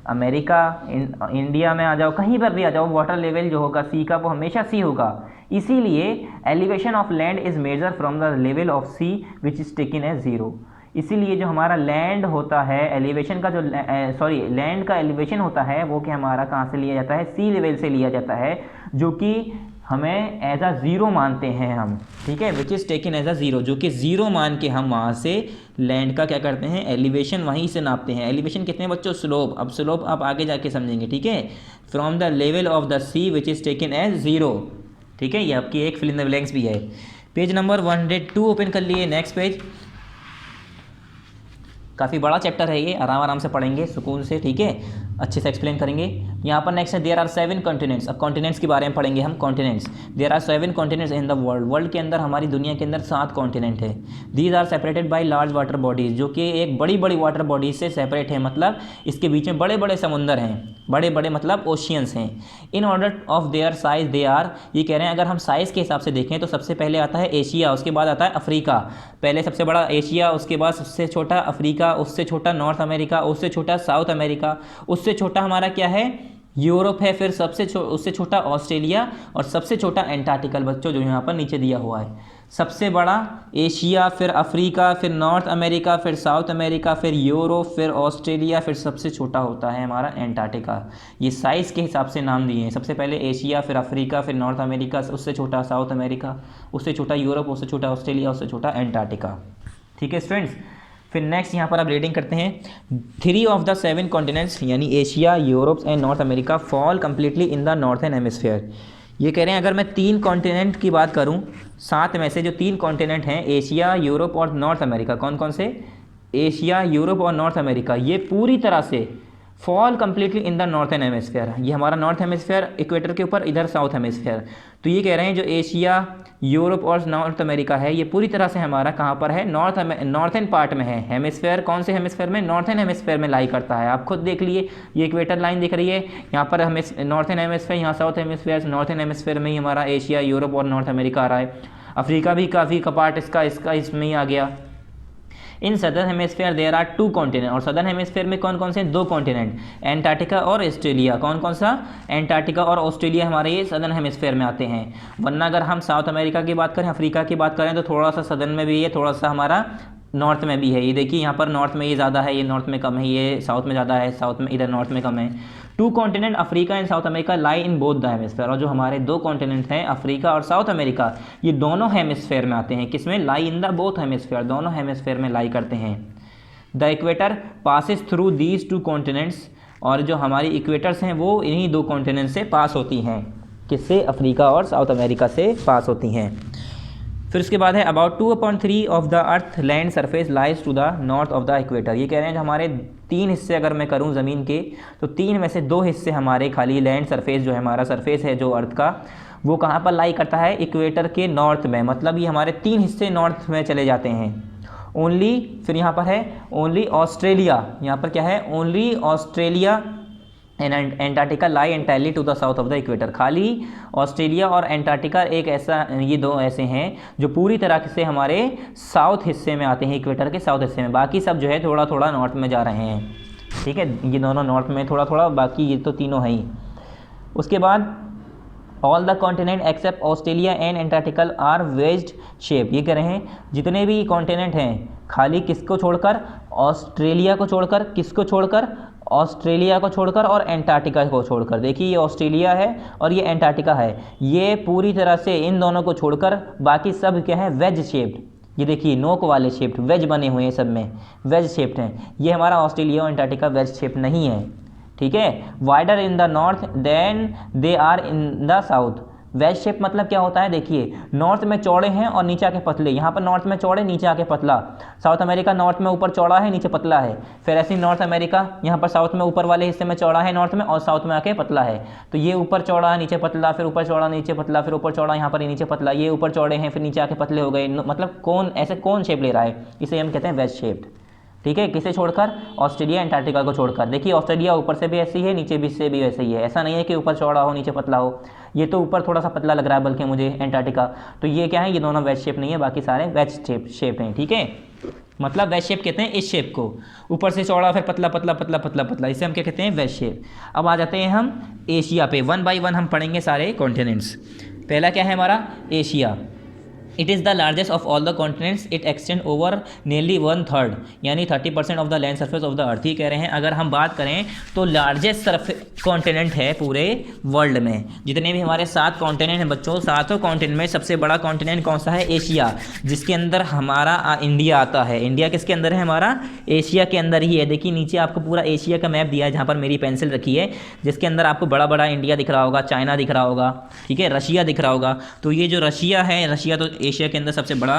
अमेरिका, इंडिया में आ जाओ, कहीं पर भी आ जाओ, वाटर लेवल जो होगा सी का वो हमेशा सी होगा। इसीलिए elevation of land is measure from the level of sea which is taken as zero. इसीलिए जो हमारा लैंड होता है, एलिवेशन का जो लैंड का एलिवेशन होता है वो कि हमारा कहाँ से लिया जाता है, सी लेवल से लिया जाता है, जो कि हमें एज अ ज़ीरो मानते हैं हम, ठीक है, which is taken as a zero, जो कि ज़ीरो मान के हम वहाँ से लैंड का क्या करते हैं, एलिवेशन वहीं से नापते हैं। एलिवेशन कितने बच्चों, स्लोप, अब स्लोप आप आगे जाके समझेंगे, ठीक है, from the level of the sea which is taken as zero, ठीक है, ये आपकी एक फिल इन द ब्लैंक्स भी है। पेज नंबर 102 ओपन कर लिए, नेक्स्ट पेज। काफ़ी बड़ा चैप्टर है ये, आराम आराम से पढ़ेंगे सुकून से, ठीक है, अच्छे से एक्सप्लेन करेंगे। यहाँ पर नेक्स्ट है देयर आर 7 कॉन्टिनेंट्स। अब कॉन्टिनेंट्स के बारे में पढ़ेंगे हम, continents. There are 7 continents in the world, world के अंदर, हमारी दुनिया के अंदर 7 कॉन्टिनेंट है। These are separated by large water bodies, जो कि एक बड़ी बड़ी वाटर बॉडीज से सेपरेट है, मतलब इसके बीच में बड़े बड़े समुंदर हैं, बड़े बड़े मतलब ओशियंस हैं। In order of their size they are, ये कह रहे हैं अगर हम साइज़ के हिसाब से देखें तो सबसे पहले आता है एशिया, उसके बाद आता है अफ्रीका, पहले सबसे बड़ा एशिया, उसके बाद उससे छोटा अफ्रीका, उससे छोटा नॉर्थ अमेरिका, उससे छोटा साउथ अमेरिका, उससे छोटा हमारा क्या है, यूरोप है, फिर उससे छोटा ऑस्ट्रेलिया, और सबसे छोटा एंटार्क्टिकल बच्चों जो यहाँ पर नीचे दिया हुआ है। सबसे बड़ा एशिया, फिर अफ्रीका, फिर नॉर्थ अमेरिका, फिर साउथ अमेरिका, फिर यूरोप, फिर ऑस्ट्रेलिया, फिर सबसे छोटा होता है हमारा एंटार्क्टिका। ये साइज़ के हिसाब से नाम दिए हैं, सबसे पहले एशिया, फिर अफ्रीका, फिर नॉर्थ अमेरिका, उससे छोटा साउथ अमेरिका, उससे छोटा यूरोप, उससे छोटा ऑस्ट्रेलिया, उससे छोटा एंटार्क्टिका, ठीक है स्टूडेंट्स। फिर नेक्स्ट यहाँ पर आप रीडिंग करते हैं, 3 ऑफ द 7 कॉन्टिनेंट्स यानी Asia, Europe and north America fall completely in the northern hemisphere. ये कह रहे हैं अगर मैं 3 कॉन्टिनेंट की बात करूँ, 7 में से जो 3 कॉन्टिनेंट हैं, एशिया, यूरोप और नॉर्थ अमेरिका, कौन कौन से, एशिया, यूरोप और नॉर्थ अमेरिका, ये पूरी तरह से fall completely in the northern hemisphere. ये हमारा नॉर्थ हेमिस्फीयर इक्वेटर के ऊपर, इधर साउथ हेमिस्फीयर। तो ये कह रहे हैं जो एशिया, यूरोप और नॉर्थ अमेरिका है, ये पूरी तरह से हमारा कहाँ पर है, नॉर्थन पार्ट में है। हेमिस्फीयर कौन से हेमिस्फीयर में, नॉर्थन हेमिस्फीयर में लाई करता है। आप खुद देख लिए, ये इक्वेटर लाइन दिख रही है, यहाँ पर हमें नॉर्थन हेमिस्फीयर, यहाँ साउथ हेमिस्फीयर, नॉर्थन हेमिस्फीयर में ही हमारा एशिया, यूरोप और नॉर्थ अमेरिका आ रहा है। अफ्रीका भी काफ़ी कपाट इसका इसमें ही आ गया। In southern hemisphere there are 2 continent, और सदर्न हेमिस्फीयर में कौन कौन से, 2 कॉन्टिनेंट, एंटार्क्टिका और ऑस्ट्रेलिया। कौन कौन सा, एंटार्क्टिका और ऑस्ट्रेलिया हमारे ये सदर्न हेमिस्फीयर में आते हैं। वरना अगर हम साउथ अमेरिका की बात करें, अफ्रीका की बात करें, तो थोड़ा सा सदर्न में भी है, थोड़ा सा हमारा नॉर्थ में भी है। ये देखिए यहाँ पर नॉर्थ में ये ज़्यादा है, ये नॉर्थ में कम है, ये साउथ में ज़्यादा है, साउथ में इधर नॉर्थ में कम है। 2 continent Africa and south America lie in both the hemisphere, और जो हमारे 2 कॉन्टिनेंट हैं अफ्रीका और साउथ अमेरिका, ये दोनों हेमिस्फीयर में आते हैं। किसमें, लाई इन द बोथ हेमिस्फीयर, दोनों हेमिस्फीयर में लाई करते हैं। The equator passes through these 2 continents, और जो हमारी इक्वेटर्स हैं वो इन्हीं 2 कॉन्टिनेंट से पास होती हैं। किससे, अफ्रीका और साउथ अमेरिका से पास होती हैं। फिर उसके बाद है about 2/3 of the earth land surface lies to the north of the equator. ये कह रहे हैं जो हमारे 3 हिस्से अगर मैं करूं ज़मीन के, तो 3 में से 2 हिस्से हमारे खाली लैंड सरफेस जो है, हमारा सरफेस है जो अर्थ का, वो कहाँ पर लाई करता है, इक्वेटर के नॉर्थ में। मतलब ये हमारे 3 हिस्से नॉर्थ में चले जाते हैं। ओनली, फिर यहाँ पर है ओनली ऑस्ट्रेलिया, यहाँ पर क्या है, only Australia and Antarctica lie entirely to the south of the equator. खाली ऑस्ट्रेलिया और एंटार्क्टिका एक ऐसा, ये 2 ऐसे हैं जो पूरी तरह से हमारे साउथ हिस्से में आते हैं, इक्वेटर के साउथ हिस्से में। बाकी सब जो है थोड़ा थोड़ा नॉर्थ में जा रहे हैं, ठीक है, ये दोनों नॉर्थ में थोड़ा थोड़ा, बाकी ये तो तीनों हैं ही। उसके बाद all the continent except Australia and Antarctica are wedged shape. ये कह रहे हैं जितने भी कॉन्टिनेंट हैं, खाली किसको छोड़कर, ऑस्ट्रेलिया को छोड़कर, किसको छोड़कर, ऑस्ट्रेलिया को छोड़कर और एंटार्क्टिका को छोड़कर। देखिए ये ऑस्ट्रेलिया है और ये एंटार्क्टिका है, ये पूरी तरह से इन दोनों को छोड़कर बाकी सब क्या है, वेज शेप्ड। ये देखिए नोक वाले शेप्ड वेज बने हुए हैं, सब में वेज शेप्ड हैं। ये हमारा ऑस्ट्रेलिया और एंटार्क्टिका वेज शेप नहीं है, ठीक है। Wider in the north than they are in the south, wedge shape मतलब क्या होता है, देखिए नॉर्थ में चौड़े हैं और नीचे आके पतले, यहाँ पर नॉर्थ में चौड़े नीचे आके पतला। साउथ अमेरिका नॉर्थ में ऊपर चौड़ा है नीचे पतला है, फिर ऐसे ही नॉर्थ अमेरिका यहाँ पर साउथ में ऊपर वाले हिस्से में चौड़ा है नॉर्थ में और साउथ में आके पतला है। तो ये ऊपर चौड़ा है नीचे पतला, फिर ऊपर चौड़ा नीचे पतला, फिर ऊपर चौड़ा यहाँ पर नीचे पतला, ये ऊपर चौड़े हैं फिर नीचे आके पतले हो गए, मतलब कौन ऐसे कौन शेप ले रहा है, इसे हम कहते हैं वेज शेप्ड। ठीक है, किसे छोड़कर, ऑस्ट्रेलिया एंटार्क्टिका को छोड़कर। देखिए ऑस्ट्रेलिया ऊपर से भी ऐसी है नीचे भी से भी वैसे ही है, ऐसा नहीं है कि ऊपर चौड़ा हो नीचे पतला हो। ये तो ऊपर थोड़ा सा पतला लग रहा है बल्कि मुझे एंटार्क्टिका, तो ये क्या है, ये दोनों वेज शेप नहीं है, बाकी सारे वेज शेप हैं। ठीक है, मतलब वेज शेप कहते हैं इस शेप को, ऊपर से चौड़ा फिर पतला पतला पतला पतला पतला, इसे हम क्या कहते हैं, वेज शेप। अब आ जाते हैं हम एशिया पे, 1 बाय 1 हम पढ़ेंगे सारे कॉन्टिनेंट्स। पहला क्या है हमारा, Asia. It is the largest of all the continents, it extend over nearly 1/3 यानी 30% of the land surface of the earth. ये कह रहे हैं अगर हम बात करें तो लार्जेस्ट कॉन्टिनेंट है पूरे वर्ल्ड में, जितने भी हमारे 7 कॉन्टिनेंट हैं बच्चों, 7 कॉन्टिनेंट में सबसे बड़ा कॉन्टिनेंट कौन सा है, एशिया, जिसके अंदर हमारा इंडिया आता है। इंडिया किसके अंदर है, हमारा एशिया के अंदर ही है। देखिए नीचे आपको पूरा एशिया का मैप दिया है, जहाँ पर मेरी पेंसिल रखी है, जिसके अंदर आपको बड़ा बड़ा इंडिया दिख रहा होगा, चाइना दिख रहा होगा, ठीक है, रशिया दिख रहा होगा। तो ये जो रशिया है, रशिया तो एशिया के अंदर सबसे बड़ा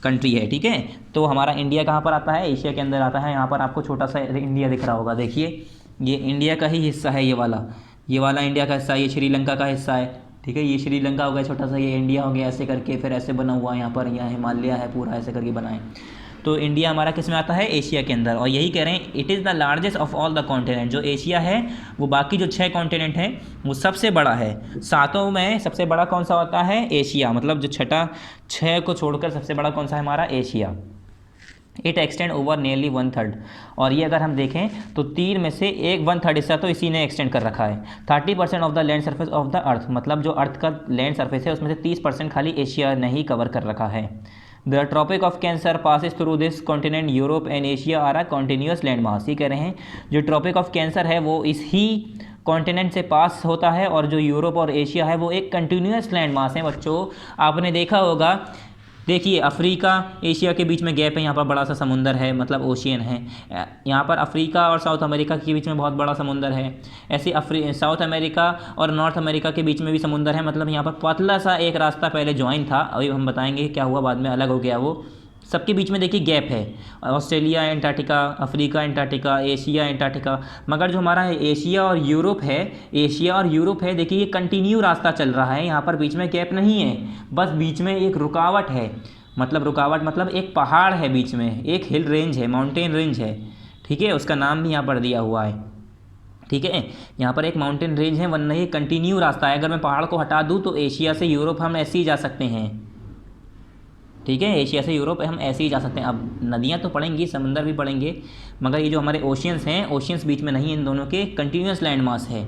कंट्री है। ठीक है, तो हमारा इंडिया कहाँ पर आता है, एशिया के अंदर आता है। यहाँ पर आपको छोटा सा इंडिया दिख रहा होगा, देखिए ये इंडिया का ही हिस्सा है, ये वाला इंडिया का हिस्सा, ये श्रीलंका का हिस्सा है। ठीक है, ये श्रीलंका हो गया छोटा सा, ये इंडिया हो गया, ऐसे करके फिर ऐसे बना हुआ है यहाँ पर, यहाँ हिमालय है पूरा ऐसे करके बना है। तो इंडिया हमारा किस में आता है, एशिया के अंदर। और यही कह रहे हैं it is the largest of all the continent, जो एशिया है वो बाकी जो 6 कॉन्टिनेंट हैं वो सबसे बड़ा है। 7 में सबसे बड़ा कौन सा होता है, एशिया, मतलब जो छठा 6 को छोड़कर सबसे बड़ा कौन सा है हमारा, Asia. It extend over nearly 1/3, और ये अगर हम देखें तो 3 में से 1/3 हिस्सा तो इसी ने एक्सटेंड कर रखा है। 30% of the land surface of the अर्थ, मतलब जो अर्थ का लैंड सरफेस है उसमें से 30% खाली एशिया ने ही कवर कर रखा है। The Tropic of Cancer passes through this continent, Europe and Asia are a continuous land mass. ये कह रहे हैं जो ट्रॉपिक ऑफ कैंसर है वो इस ही कॉन्टिनेंट से पास होता है, और जो यूरोप और एशिया है वो एक कंटिन्यूअस लैंड मास है। बच्चों आपने देखा होगा, देखिए अफ्रीका एशिया के बीच में गैप है, यहाँ पर बड़ा सा समुंदर है, मतलब ओशियन है। यहाँ पर अफ्रीका और साउथ अमेरिका के बीच में बहुत बड़ा समुंदर है। ऐसे साउथ अमेरिका और नॉर्थ अमेरिका के बीच में भी समुंदर है, मतलब यहाँ पर पतला सा एक रास्ता पहले ज्वाइन था, अभी हम बताएंगे क्या हुआ, बाद में अलग हो गया वो। सबके बीच में देखिए गैप है, Australia Antarctica, Africa Antarctica, Asia Antarctica. मगर जो हमारा एशिया और यूरोप है, देखिए ये कंटिन्यू रास्ता चल रहा है, यहाँ पर बीच में गैप नहीं है, बस बीच में एक रुकावट है। मतलब एक पहाड़ है बीच में, एक हिल रेंज है, माउंटेन रेंज है। ठीक है, उसका नाम भी यहाँ पर दिया हुआ है। ठीक है, यहाँ पर एक माउंटेन रेंज है, वरना ये कंटिन्यू रास्ता है। अगर मैं पहाड़ को हटा दूँ तो एशिया से यूरोप हम ऐसे ही जा सकते हैं। ठीक है, एशिया से यूरोप हम ऐसे ही जा सकते हैं। अब नदियाँ तो पड़ेंगी, समंदर भी पड़ेंगे, मगर ये जो हमारे ओशियंस हैं, ओशियंस बीच में नहीं, इन दोनों के कंटिन्यूस लैंड मास है।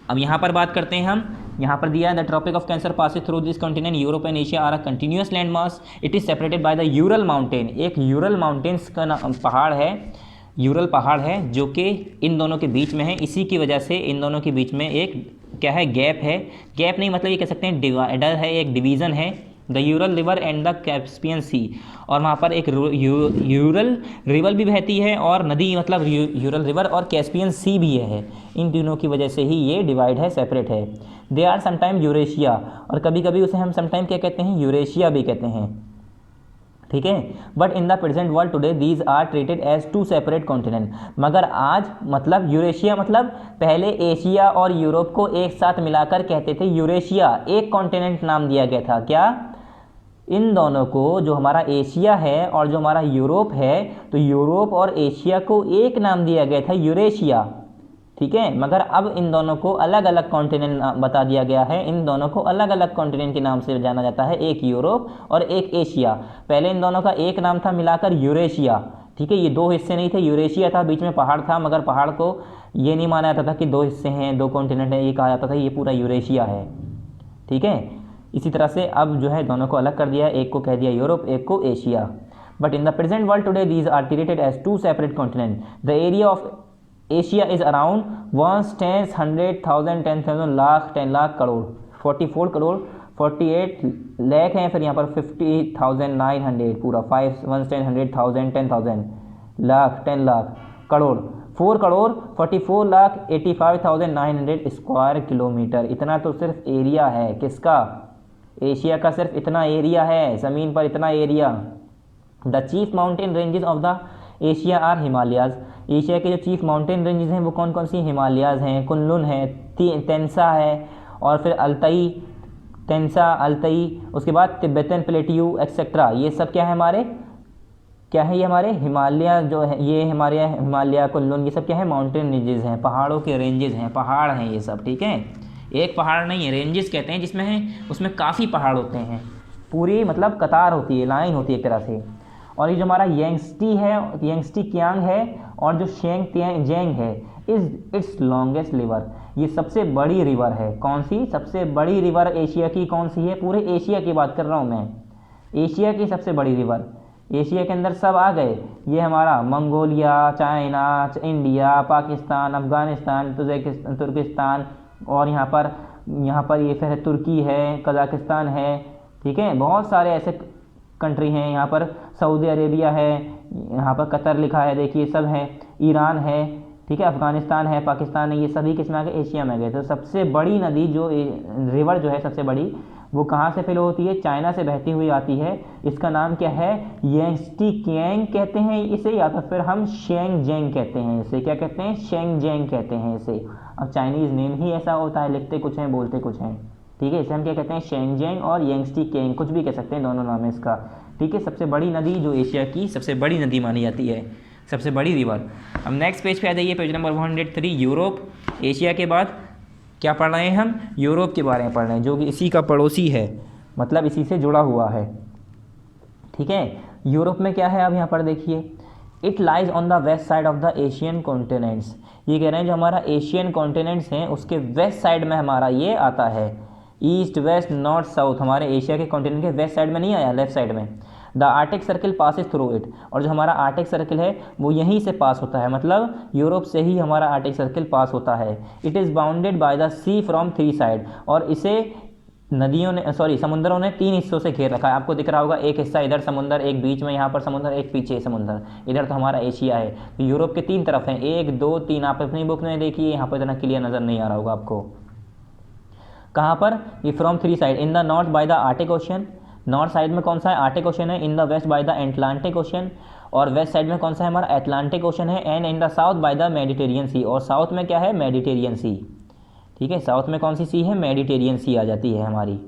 अब यहाँ पर बात करते हैं हम, यहाँ पर दिया है the Tropic of Cancer passes through this continent, Europe and Asia are a continuous land mass. It is separated by the Ural mountain, एक यूरल माउंटेन्स का पहाड़ है, यूरल पहाड़ है जो कि इन दोनों के बीच में है। इसी की वजह से इन दोनों के बीच में एक क्या है, गैप है। गैप नहीं, मतलब ये कह सकते हैं डिवाइडर है, एक डिवीज़न है, the Ural river and the Caspian sea. और वहाँ पर एक यूरल रिवर भी बहती है, और नदी मतलब यूरल रिवर और कैस्पियन सी भी है। इन तीनों की वजह से ही ये डिवाइड है, सेपरेट है। दे आर समटाइम यूरेशिया, और कभी कभी उसे हम समटाइम क्या कहते हैं, यूरेशिया भी कहते हैं। ठीक है, but in the present world today these are treated as 2 separate continent. मगर आज मतलब यूरेशिया, मतलब पहले एशिया और यूरोप को एक साथ मिलाकर कहते थे यूरेशिया, एक कॉन्टिनेंट नाम दिया गया था। क्या, इन दोनों को, जो हमारा एशिया है और जो हमारा यूरोप है, तो यूरोप और एशिया को एक नाम दिया गया था, यूरेशिया। ठीक है, मगर अब इन दोनों को अलग अलग कॉन्टिनेंट बता दिया गया है। इन दोनों को अलग अलग कॉन्टिनेंट के नाम से जाना जाता है, एक यूरोप और एक एशिया। पहले इन दोनों का एक नाम था मिलाकर यूरेशिया। ठीक है, ये 2 हिस्से नहीं थे, यूरेशिया था, बीच में पहाड़ था, मगर पहाड़ को ये नहीं माना जाता था कि 2 हिस्से हैं, 2 कॉन्टिनेंट हैं, ये कहा जाता था ये पूरा यूरेशिया है। ठीक है, इसी तरह से अब जो है दोनों को अलग कर दिया, एक को कह दिया यूरोप, एक को Asia. But in the present world today these are treated as 2 separate continent. The area of Asia is around 1 10 100,000 10,000 lakh 10 lakh crore, 44 crore 48 lakh हैं, फिर यहाँ पर 50,900 पूरा 5 1 10 100,000 10,000 लाख 10 लाख करोड़ 4,44,85,900 स्क्वायर किलोमीटर। इतना तो सिर्फ एरिया है किसका, एशिया का सिर्फ इतना एरिया है, ज़मीन पर इतना area. The chief mountain ranges of the Asia are Himalayas. Asia के जो चीफ माउंटेन रेंजेस हैं वो कौन कौन सी, हिमालयाज हैं, कुनलुन है, तेंसा है, और फिर अल्ताई, तेंसा, अल्ताई, उसके बाद तिब्बतन प्लेट्यू एक्सेट्रा। ये सब क्या है हमारे, क्या है ये हमारे हिमालय जो है, ये हमारे हिमालय, कुनलुन, ये सब क्या है, माउंटेन रेंजेस हैं, पहाड़ों के रेंजेस हैं, पहाड़ हैं ये सब, ठीक है। एक पहाड़ नहीं है, रेंजेस कहते हैं जिसमें है, उसमें काफ़ी पहाड़ होते हैं, पूरी मतलब कतार होती है, लाइन होती है एक तरह से। और ये जो हमारा यंगस्टी है, यंगस्टी कियांग है, और जो शेंग जेंग है, इज इट्स लॉन्गेस्ट रिवर। ये सबसे बड़ी रिवर है, कौन सी, सबसे बड़ी रिवर एशिया की कौन सी है, पूरे एशिया की बात कर रहा हूँ मैं, एशिया की सबसे बड़ी रिवर। एशिया के अंदर सब आ गए, ये हमारा Mongolia, China, India, Pakistan, Afghanistan, Turkestan, और यहाँ पर ये फिर तुर्की है, कज़ाकिस्तान है, ठीक है, बहुत सारे ऐसे कंट्री हैं। यहाँ पर सऊदी अरेबिया है, यहाँ पर कतर लिखा है, देखिए सब है, ईरान है, ठीक है, अफ़गानिस्तान है, पाकिस्तान है, ये सभी किस में आ गए, एशिया में गए। तो सबसे बड़ी नदी जो रिवर जो है सबसे बड़ी, वो कहाँ से फ्लो होती है, चाइना से बहती हुई आती है। इसका नाम क्या है, यंगस्टी कियांग कहते हैं इसे, या तो फिर हम शेंग जेंग कहते हैं इसे, क्या कहते हैं, शेंग जेंग कहते हैं इसे। अब चाइनीज़ नेम ही ऐसा होता है, लिखते कुछ हैं बोलते कुछ हैं, ठीक है। इसे हम क्या कहते हैं, शेंग जेंग और यंगस्टी कियांग, कुछ भी कह सकते हैं, दोनों नाम है इसका, ठीक है। सबसे बड़ी नदी जो एशिया की सबसे बड़ी नदी मानी जाती है, सबसे बड़ी रिवर। अब नेक्स्ट पेज पे आ जाइए, पेज नंबर 103, यूरोप। एशिया के बाद क्या पढ़ रहे हैं हम, यूरोप के बारे में पढ़ रहे हैं, जो कि इसी का पड़ोसी है, मतलब इसी से जुड़ा हुआ है, ठीक है। यूरोप में क्या है, अब यहाँ पर देखिए, it lies on the west side of the Asian continents. ये कह रहे हैं जो हमारा एशियन कॉन्टिनेंट्स हैं उसके वेस्ट साइड में हमारा ये आता है, ईस्ट वेस्ट नॉर्थ साउथ, हमारे एशिया के कॉन्टिनेंट के वेस्ट साइड में नहीं आया, लेफ्ट साइड में। The Arctic circle passes through it, और जो हमारा आर्टिक सर्किल है वो यहीं से पास होता है, मतलब यूरोप से ही हमारा आर्टिक सर्किल पास होता है। It is bounded by the sea from 3 side, और इसे नदियों ने समुद्रों ने 3 हिस्सों से घेर रखा है। आपको दिख रहा होगा, एक हिस्सा इधर समुद्र, एक बीच में यहाँ पर समुद्र, एक पीछे समुद्र, इधर तो हमारा एशिया है। तो यूरोप के 3 तरफ हैं, 1 2 3, आप अपनी बुक में देखिए, यहाँ पर इतना क्लियर नज़र नहीं आ रहा होगा आपको। कहाँ पर, ये from 3 side, in the north by the Arctic Ocean, north side में कौन सा है, आर्टिक ओशन है। In the west by the Atlantic Ocean, और वेस्ट साइड में कौन सा है हमारा, एटलांटिक ओशन है। And in the south by the Mediterranean Sea, और साउथ में क्या है, मेडिटेरियन सी, ठीक है। साउथ में कौन सी सी है, मेडिटेरियन सी आ जाती है हमारी।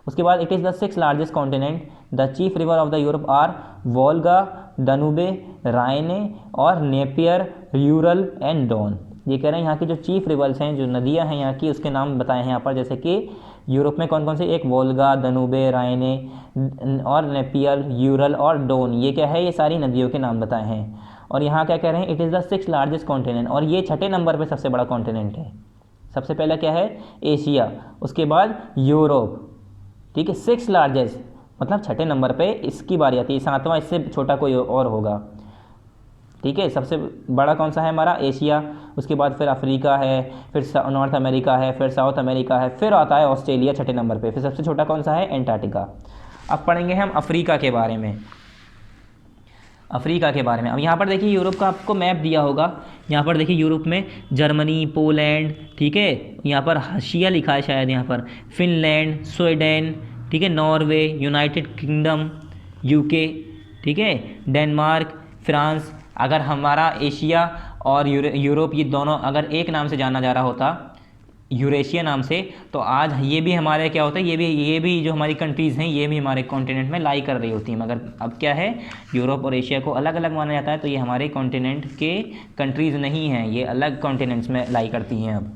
उसके बाद it is the 6th largest continent. The chief river of the Europe are Volga, Danube, Rhine और नेपियर, यूरल एंड डॉन। ये कह रहे हैं यहाँ की जो चीफ रिवर्स हैं, जो नदियाँ हैं यहाँ की, उसके नाम बताए हैं यहाँ पर, जैसे कि यूरोप में कौन कौन से, एक वोल्गा, दनूबे, राइने और नेपियर, यूरल और डोन, ये क्या है, ये सारी नदियों के नाम बताए हैं। और यहाँ क्या कह रहे हैं, it is the 6th largest continent, और ये 6ठे नंबर पे सबसे बड़ा कॉन्टिनेंट है। सबसे पहला क्या है, एशिया, उसके बाद यूरोप, ठीक है, 6th लार्जेस्ट मतलब 6ठे नंबर पे इसकी बारी आती है, 7वां इससे छोटा कोई और होगा, ठीक है। सबसे बड़ा कौन सा है हमारा, एशिया, उसके बाद फिर अफ्रीका है, फिर नॉर्थ अमेरिका है, फिर साउथ अमेरिका है, फिर आता है ऑस्ट्रेलिया 6ठे नंबर पे, फिर सबसे छोटा कौन सा है, एंटार्क्टिका। अब पढ़ेंगे हम अफ्रीका के बारे में, अफ्रीका के बारे में। अब यहाँ पर देखिए यूरोप का आपको मैप दिया होगा, यहाँ पर देखिए यूरोप में जर्मनी, पोलैंड, ठीक है, यहाँ पर हशिया लिखा है शायद, यहाँ पर फिनलैंड, स्वीडन, ठीक है, नॉर्वे, यूनाइटेड किंगडम, यूके, ठीक है, डेनमार्क, फ्रांस। अगर हमारा एशिया और यूरोप ये दोनों अगर एक नाम से जाना जा रहा होता, यूरेशिया नाम से, तो आज ये भी हमारे क्या होता है, ये भी जो हमारी कंट्रीज़ हैं ये भी हमारे कॉन्टिनेंट में लाई कर रही होती हैं। मगर अब क्या है, यूरोप और एशिया को अलग अलग माना जाता है, तो ये हमारे कॉन्टिनेंट के कंट्रीज़ नहीं हैं, ये अलग कॉन्टिनेंट्स में लाई करती हैं। अब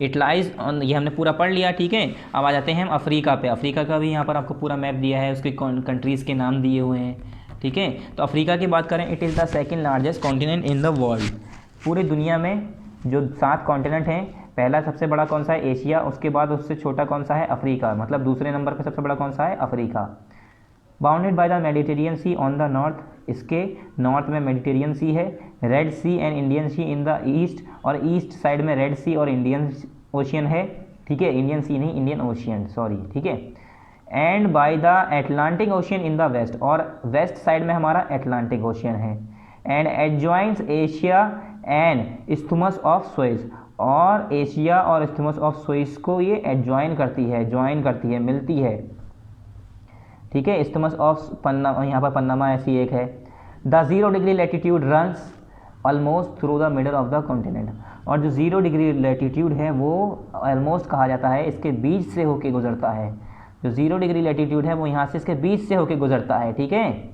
इट लाइज ऑन, ये हमने पूरा पढ़ लिया, ठीक है। अब आ जाते हैं हम अफ्रीका पे। अफ्रीका का भी यहाँ पर आपको पूरा मैप दिया है, उसके कंट्रीज़ के नाम दिए हुए हैं, ठीक है। तो अफ्रीका की बात करें, it is the 2nd largest continent in the world. पूरी दुनिया में जो 7 कॉन्टिनेंट हैं, पहला सबसे बड़ा कौन सा है, एशिया, उसके बाद उससे छोटा कौन सा है, अफ्रीका, मतलब दूसरे नंबर पर सबसे बड़ा कौन सा है, Africa. Bounded by the Mediterranean Sea on the north, इसके नॉर्थ में मेडिटेरियन सी है, Red Sea and Indian Sea in the east, और ईस्ट साइड में रेड सी और इंडियन ओशियन है, ठीक है, इंडियन सी नहीं, इंडियन ओशियन, सॉरी, ठीक है। And by the Atlantic Ocean in the west, और वेस्ट साइड में हमारा एटलांटिक ओशियन है। And adjoins Asia and isthmus of Suez, और एशिया और इस्थमस ऑफ सुएज को ये एडजॉइन करती है, मिलती है। ठीक है, इस्थमस ऑफ पन्ना, यहाँ पर पन्नामा ऐसी एक है। The 0 degree latitude runs almost through the middle of the continent, और जो 0 डिग्री लैटिट्यूड है वो ऑलमोस्ट कहा जाता है इसके बीच से होके गुजरता है। जो 0 डिग्री लैटिट्यूड है वो यहाँ से इसके बीच से होके गुजरता है। ठीक है,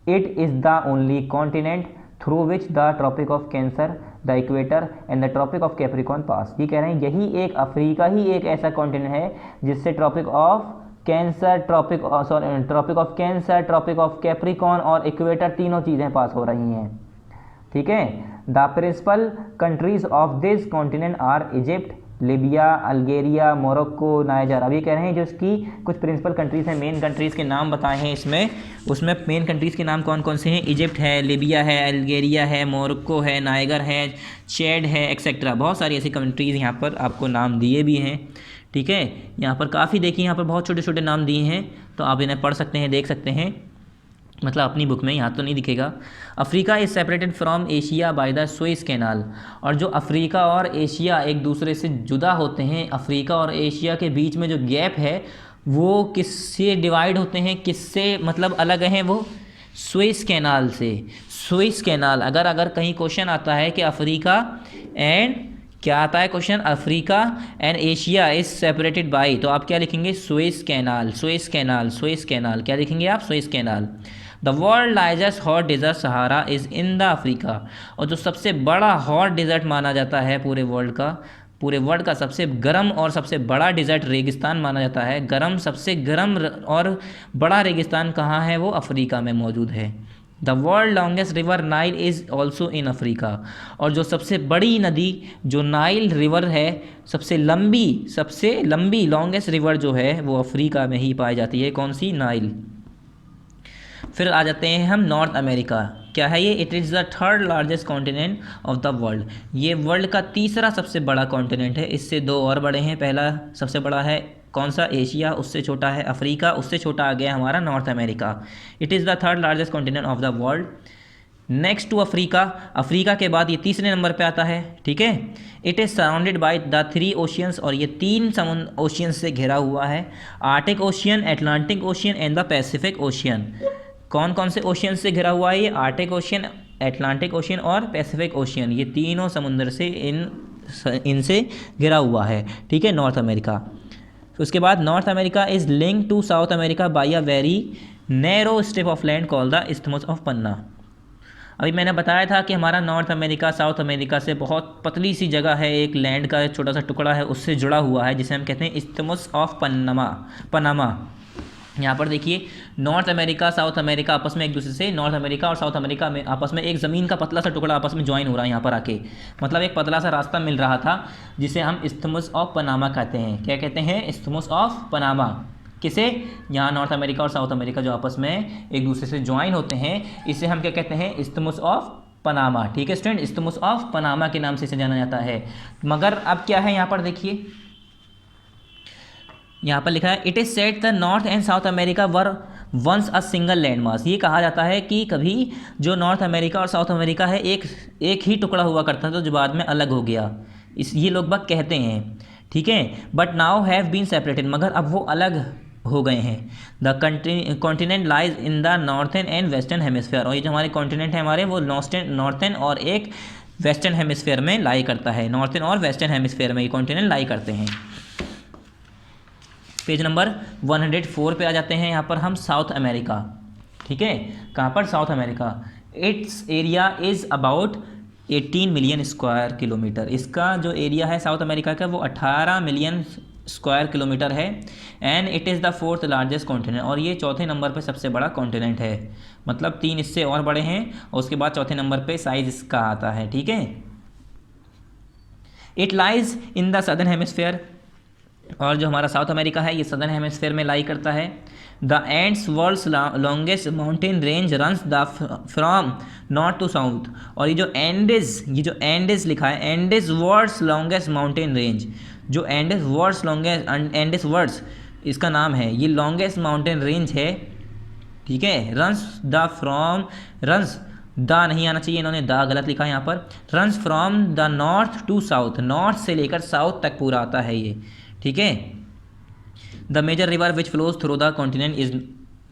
it is the only continent through which the Tropic of Cancer, the equator and the Tropic of Capricorn pass. ये कह रहे हैं यही एक अफ्रीका ही एक ऐसा कॉन्टिनेंट है जिससे Tropic of Cancer, Tropic of Capricorn और इक्वेटर तीनों चीज़ें पास हो रही हैं। ठीक है, the principal countries of this continent are Egypt, Libya, Algeria, Morocco, Niger. अब ये कह रहे हैं जो इसकी कुछ प्रिंसिपल कंट्रीज़ हैं, मेन कंट्रीज़ के नाम बताए हैं इसमें, उसमें मेन कंट्रीज़ के नाम कौन कौन से हैं? इजिप्ट है, लीबिया है, अल्जीरिया है, मोरक्को है, नाइगर है, चैड है, एक्सेट्रा। बहुत सारी ऐसी कंट्रीज़ यहाँ पर आपको नाम दिए भी हैं। ठीक है, यहाँ पर काफ़ी देखिए, यहाँ पर बहुत छोटे छोटे नाम दिए हैं, तो आप इन्हें पढ़ सकते हैं, देख सकते हैं, मतलब अपनी बुक में, यहाँ तो नहीं दिखेगा। Africa is separated from Asia by the Suez canal, और जो अफ्रीका और एशिया एक दूसरे से जुदा होते हैं, अफ्रीका और एशिया के बीच में जो गैप है वो किससे डिवाइड होते हैं, किससे मतलब अलग हैं? वो सुएज कैनाल से। सुएज कैनाल, अगर कहीं क्वेश्चन आता है कि अफ्रीका एंड क्या आता है question, Africa and Asia is separated by, तो आप क्या लिखेंगे? Suez Canal, Suez Canal, Suez Canal. क्या लिखेंगे आप? Suez Canal. The world largest hot desert Sahara is in the Africa, और जो सबसे बड़ा हॉट डिज़र्ट माना जाता है पूरे वर्ल्ड का सबसे गर्म और सबसे बड़ा डिज़र्ट रेगिस्तान माना जाता है। सबसे गर्म और बड़ा रेगिस्तान कहाँ है? वो अफ्रीका में मौजूद है। The world longest river Nile is also in Africa, और जो सबसे बड़ी नदी जो नाइल रिवर है, सबसे लंबी लॉन्गेस्ट रिवर जो है वो अफ्रीका में ही पाई जाती है। कौन सी? नाइल। फिर आ जाते हैं हम नॉर्थ अमेरिका। क्या है ये? It is the third largest continent of the world, ये वर्ल्ड का तीसरा सबसे बड़ा कॉन्टिनेंट है। इससे दो और बड़े हैं, पहला सबसे बड़ा है कौन सा? एशिया, उससे छोटा है अफ्रीका, उससे छोटा आ गया हमारा North America. It is the third largest continent of the world. Next to Africa के बाद ये तीसरे नंबर पे आता है। ठीक है, it is surrounded by the 3 oceans, और ये 3 ओशियंस से घिरा हुआ है, Arctic ocean, Atlantic ocean and the Pacific ocean. कौन कौन से ओशियन से घिरा हुआ है ये? आर्टिक ओशियन, एटलांटिक ओशियन और पैसिफिक ओशियन, ये तीनों समुद्र से इनसे घिरा हुआ है। ठीक है, नॉर्थ अमेरिका। उसके बाद North America is link to South America by a very narrow strip of land called the isthmus of Panama. अभी मैंने बताया था कि हमारा नॉर्थ अमेरिका साउथ अमेरिका से बहुत पतली सी जगह है, एक लैंड का छोटा सा टुकड़ा है, उससे जुड़ा हुआ है, जिसे हम कहते हैं इस्थमस ऑफ पनामा। यहाँ पर देखिए, नॉर्थ अमेरिका साउथ अमेरिका आपस में एक दूसरे से, नॉर्थ अमेरिका और साउथ अमेरिका में आपस में एक ज़मीन का पतला सा टुकड़ा आपस में ज्वाइन हो रहा है यहाँ पर आके, मतलब एक पतला सा रास्ता मिल रहा था, जिसे हम इस्थमस ऑफ पनामा कहते हैं। क्या कहते हैं? Isthmus of Panama. किसे? यहाँ नॉर्थ अमेरिका और साउथ अमेरिका जो आपस में एक दूसरे से ज्वाइन होते हैं, इसे हम क्या कहते हैं? Isthmus of Panama. ठीक है स्टूडेंट, इस्थमस ऑफ पनामा के नाम से इसे जाना जाता है। मगर अब क्या है यहाँ पर देखिए, यहाँ पर लिखा है it is said the North and south America were once a single land mass. ये कहा जाता है कि कभी जो नॉर्थ अमेरिका और साउथ अमेरिका है एक ही टुकड़ा हुआ करता था, जो बाद में अलग हो गया, ये लोग बात कहते हैं। ठीक है, but now have been separated, मगर अब वो अलग हो गए हैं। The continent lies in the northern and western hemisphere, और ये जो हमारे कॉन्टिनेंट है हमारे वो नॉर्थन और एक वेस्टर्न हेमिस्फीयर में लाई करता है। नॉर्थन और वेस्टर्न हेमिस्फीयर में ये कॉन्टिनेंट लाई करते हैं। पेज नंबर 104 पे आ जाते हैं यहाँ पर हम साउथ अमेरिका। ठीक है, कहाँ पर? South America. It's area is about 18 million square kilometre. इसका जो एरिया है साउथ अमेरिका का वो 18 मिलियन स्क्वायर किलोमीटर है। And it is the 4th largest continent, और ये चौथे नंबर पे सबसे बड़ा कॉन्टिनेंट है, मतलब 3 इससे और बड़े हैं, और उसके बाद चौथे नंबर पे साइज इसका आता है। ठीक है, it lies in the southern hemisphere, और जो हमारा साउथ अमेरिका है ये सदर्न हेमिस्फीयर में लाई करता है। The Andes world's longest mountain range runs the from north to south, और ये जो एंडिस लिखा है, Andes world's longest mountain range, जो एंडिस वर्ड्स इसका नाम है, ये लॉन्गेस्ट माउंटेन रेंज है। ठीक है, रन्स दा नहीं आना चाहिए, इन्होंने दा गलत लिखा है यहाँ पर। Runs from the north to south, north से लेकर साउथ तक पूरा आता है ये, ठीक है। The major river which flows through the continent is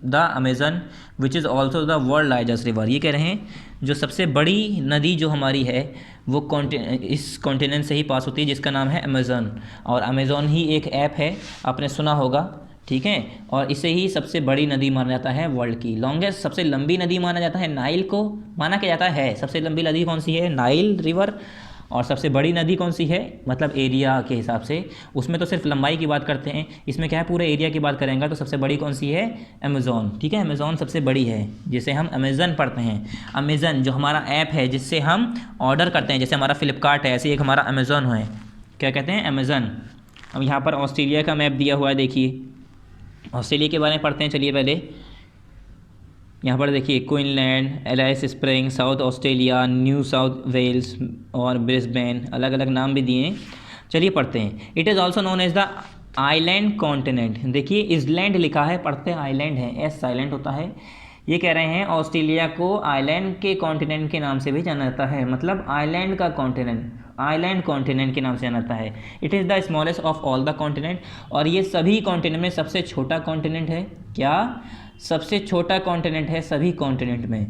the Amazon which is also the world largest river. ये कह रहे हैं जो सबसे बड़ी नदी जो हमारी है वो इस कॉन्टिनेंट से ही पास होती है, जिसका नाम है अमेज़न। और अमेज़न ही एक ऐप है, आपने सुना होगा, ठीक है। और इसे ही सबसे बड़ी नदी माना जाता है वर्ल्ड की। लॉन्गेस्ट, सबसे लंबी नदी माना जाता है नाइल को, माना क्या जाता है सबसे लंबी नदी कौन सी है, नाइल रिवर। और सबसे बड़ी नदी कौन सी है, मतलब एरिया के हिसाब से, उसमें तो सिर्फ लंबाई की बात करते हैं, इसमें क्या है पूरे एरिया की बात करेंगे तो सबसे बड़ी कौन सी है, अमेज़न, ठीक है। अमेज़न सबसे बड़ी है, जिसे हम अमेज़न पढ़ते हैं। अमेज़न जो हमारा ऐप है जिससे हम ऑर्डर करते हैं, जैसे हमारा फ्लिपकार्ट है, ऐसे एक हमारा अमेज़न है, क्या कहते हैं, अमेज़न। अब यहाँ पर ऑस्ट्रेलिया का मैप दिया हुआ है, देखिए ऑस्ट्रेलिया के बारे में पढ़ते हैं। चलिए पहले यहाँ पर देखिए Queensland, Alice Spring, South Australia, New South Wales और ब्रिस्बेन, अलग अलग नाम भी दिए हैं। चलिए पढ़ते हैं। It is also known as the island continent. देखिए इजलैंड लिखा है, पढ़ते हैं आइलैंड है, एस साइलेंट होता है। ये कह रहे हैं ऑस्ट्रेलिया को आइलैंड के कॉन्टिनेंट के नाम से भी जाना जाता है, मतलब आइलैंड का कॉन्टिनेंट, आइलैंड कॉन्टिनेंट के नाम से जाना जाता है। It is the smallest of all the continent, और ये सभी कॉन्टिनेंट में सबसे छोटा कॉन्टिनेंट है। क्या, सबसे छोटा कॉन्टिनेंट है सभी कॉन्टिनेंट में,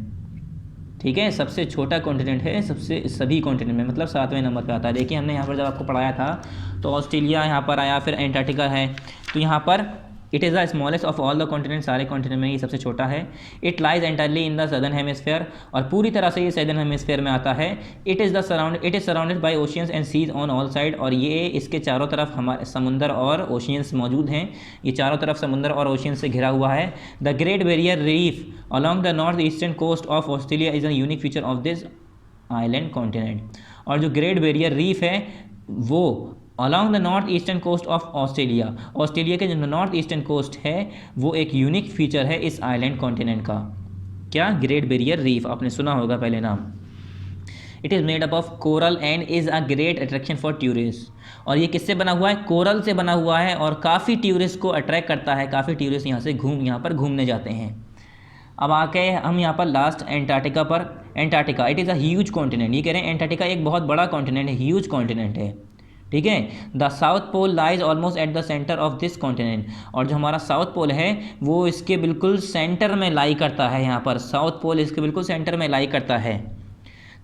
ठीक है। सबसे छोटा कॉन्टिनेंट है सभी कॉन्टिनेंट में, मतलब 7वें नंबर पे आता है। देखिए हमने यहाँ पर जब आपको पढ़ाया था तो ऑस्ट्रेलिया यहाँ पर आया, फिर एंटार्क्टिका है, तो यहाँ पर it is the smallest of all the continent, सारे कॉन्टिनेंट में ये सबसे छोटा है। It lies entirely in the southern hemisphere, और पूरी तरह से ये सदर्न हेमिस्फेयर में आता है। It is surrounded by oceans and seas on all side, और ये इसके चारों तरफ हमारे समुंदर और ओशियंस मौजूद हैं, ये चारों तरफ समुंदर और ओशियंस से घिरा हुआ है। The Great Barrier Reef along the north eastern coast of Australia is a unique feature of this island continent. और जो ग्रेट बैरियर रीफ है वो along the north eastern coast of Australia, Australia के जो नॉर्थ ईस्टर्न कोस्ट है वो एक unique feature है इस आइलैंड कॉन्टिनेंट का। क्या, ग्रेट बैरियर रीफ, आपने सुना होगा पहले नाम। It is made up of coral and is a great attraction for tourist, और ये किससे बना हुआ है, कोरल से बना हुआ है, और काफ़ी टूरिस्ट को अट्रैक्ट करता है, काफ़ी टूरिस्ट यहाँ पर घूमने जाते हैं। अब आके हम यहाँ पर लास्ट एंटार्क्टिका पर। Antarctica it is a huge continent, ये कह रहे हैं एंटार्क्टिका एक बहुत बड़ा कॉन्टिनेंट है, ह्यूज कॉन्टिनेंट है, ठीक है। The south Pole lies almost at the centre of this continent, और जो हमारा साउथ पोल है वो इसके बिल्कुल सेंटर में लाई करता है, यहाँ पर साउथ पोल इसके बिल्कुल सेंटर में लाई करता है।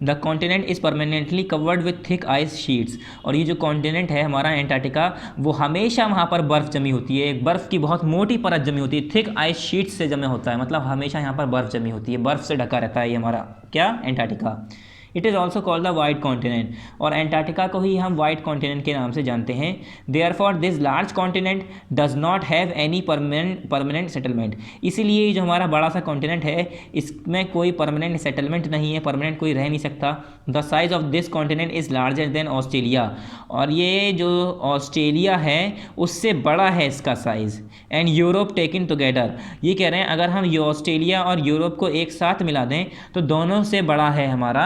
The continent is permanently covered with thick ice sheets, और ये जो कॉन्टिनेंट है हमारा एंटार्क्टिका वो हमेशा वहाँ पर बर्फ़ जमी होती है, एक बर्फ़ की बहुत मोटी परत जमी होती है, थिक आइस शीट्स से जमा होता है, मतलब हमेशा यहाँ पर बर्फ़ जमी होती है, बर्फ़ से ढका रहता है ये हमारा क्या, Antarctica. It is also called the white continent, और एंटार्क्टिका को ही हम वाइट कॉन्टिनेंट के नाम से जानते हैं। Therefore this large continent does not have any permanent settlement, इसीलिए जो हमारा बड़ा सा कॉन्टिनेंट है इसमें कोई परमानेंट सेटलमेंट नहीं है, परमानेंट कोई रह नहीं सकता। The size of this continent is larger than Australia, और ये जो ऑस्ट्रेलिया है उससे बड़ा है इसका size. And Europe taken together, ये कह रहे हैं अगर हम ऑस्ट्रेलिया और यूरोप को एक साथ मिला दें तो दोनों से बड़ा है हमारा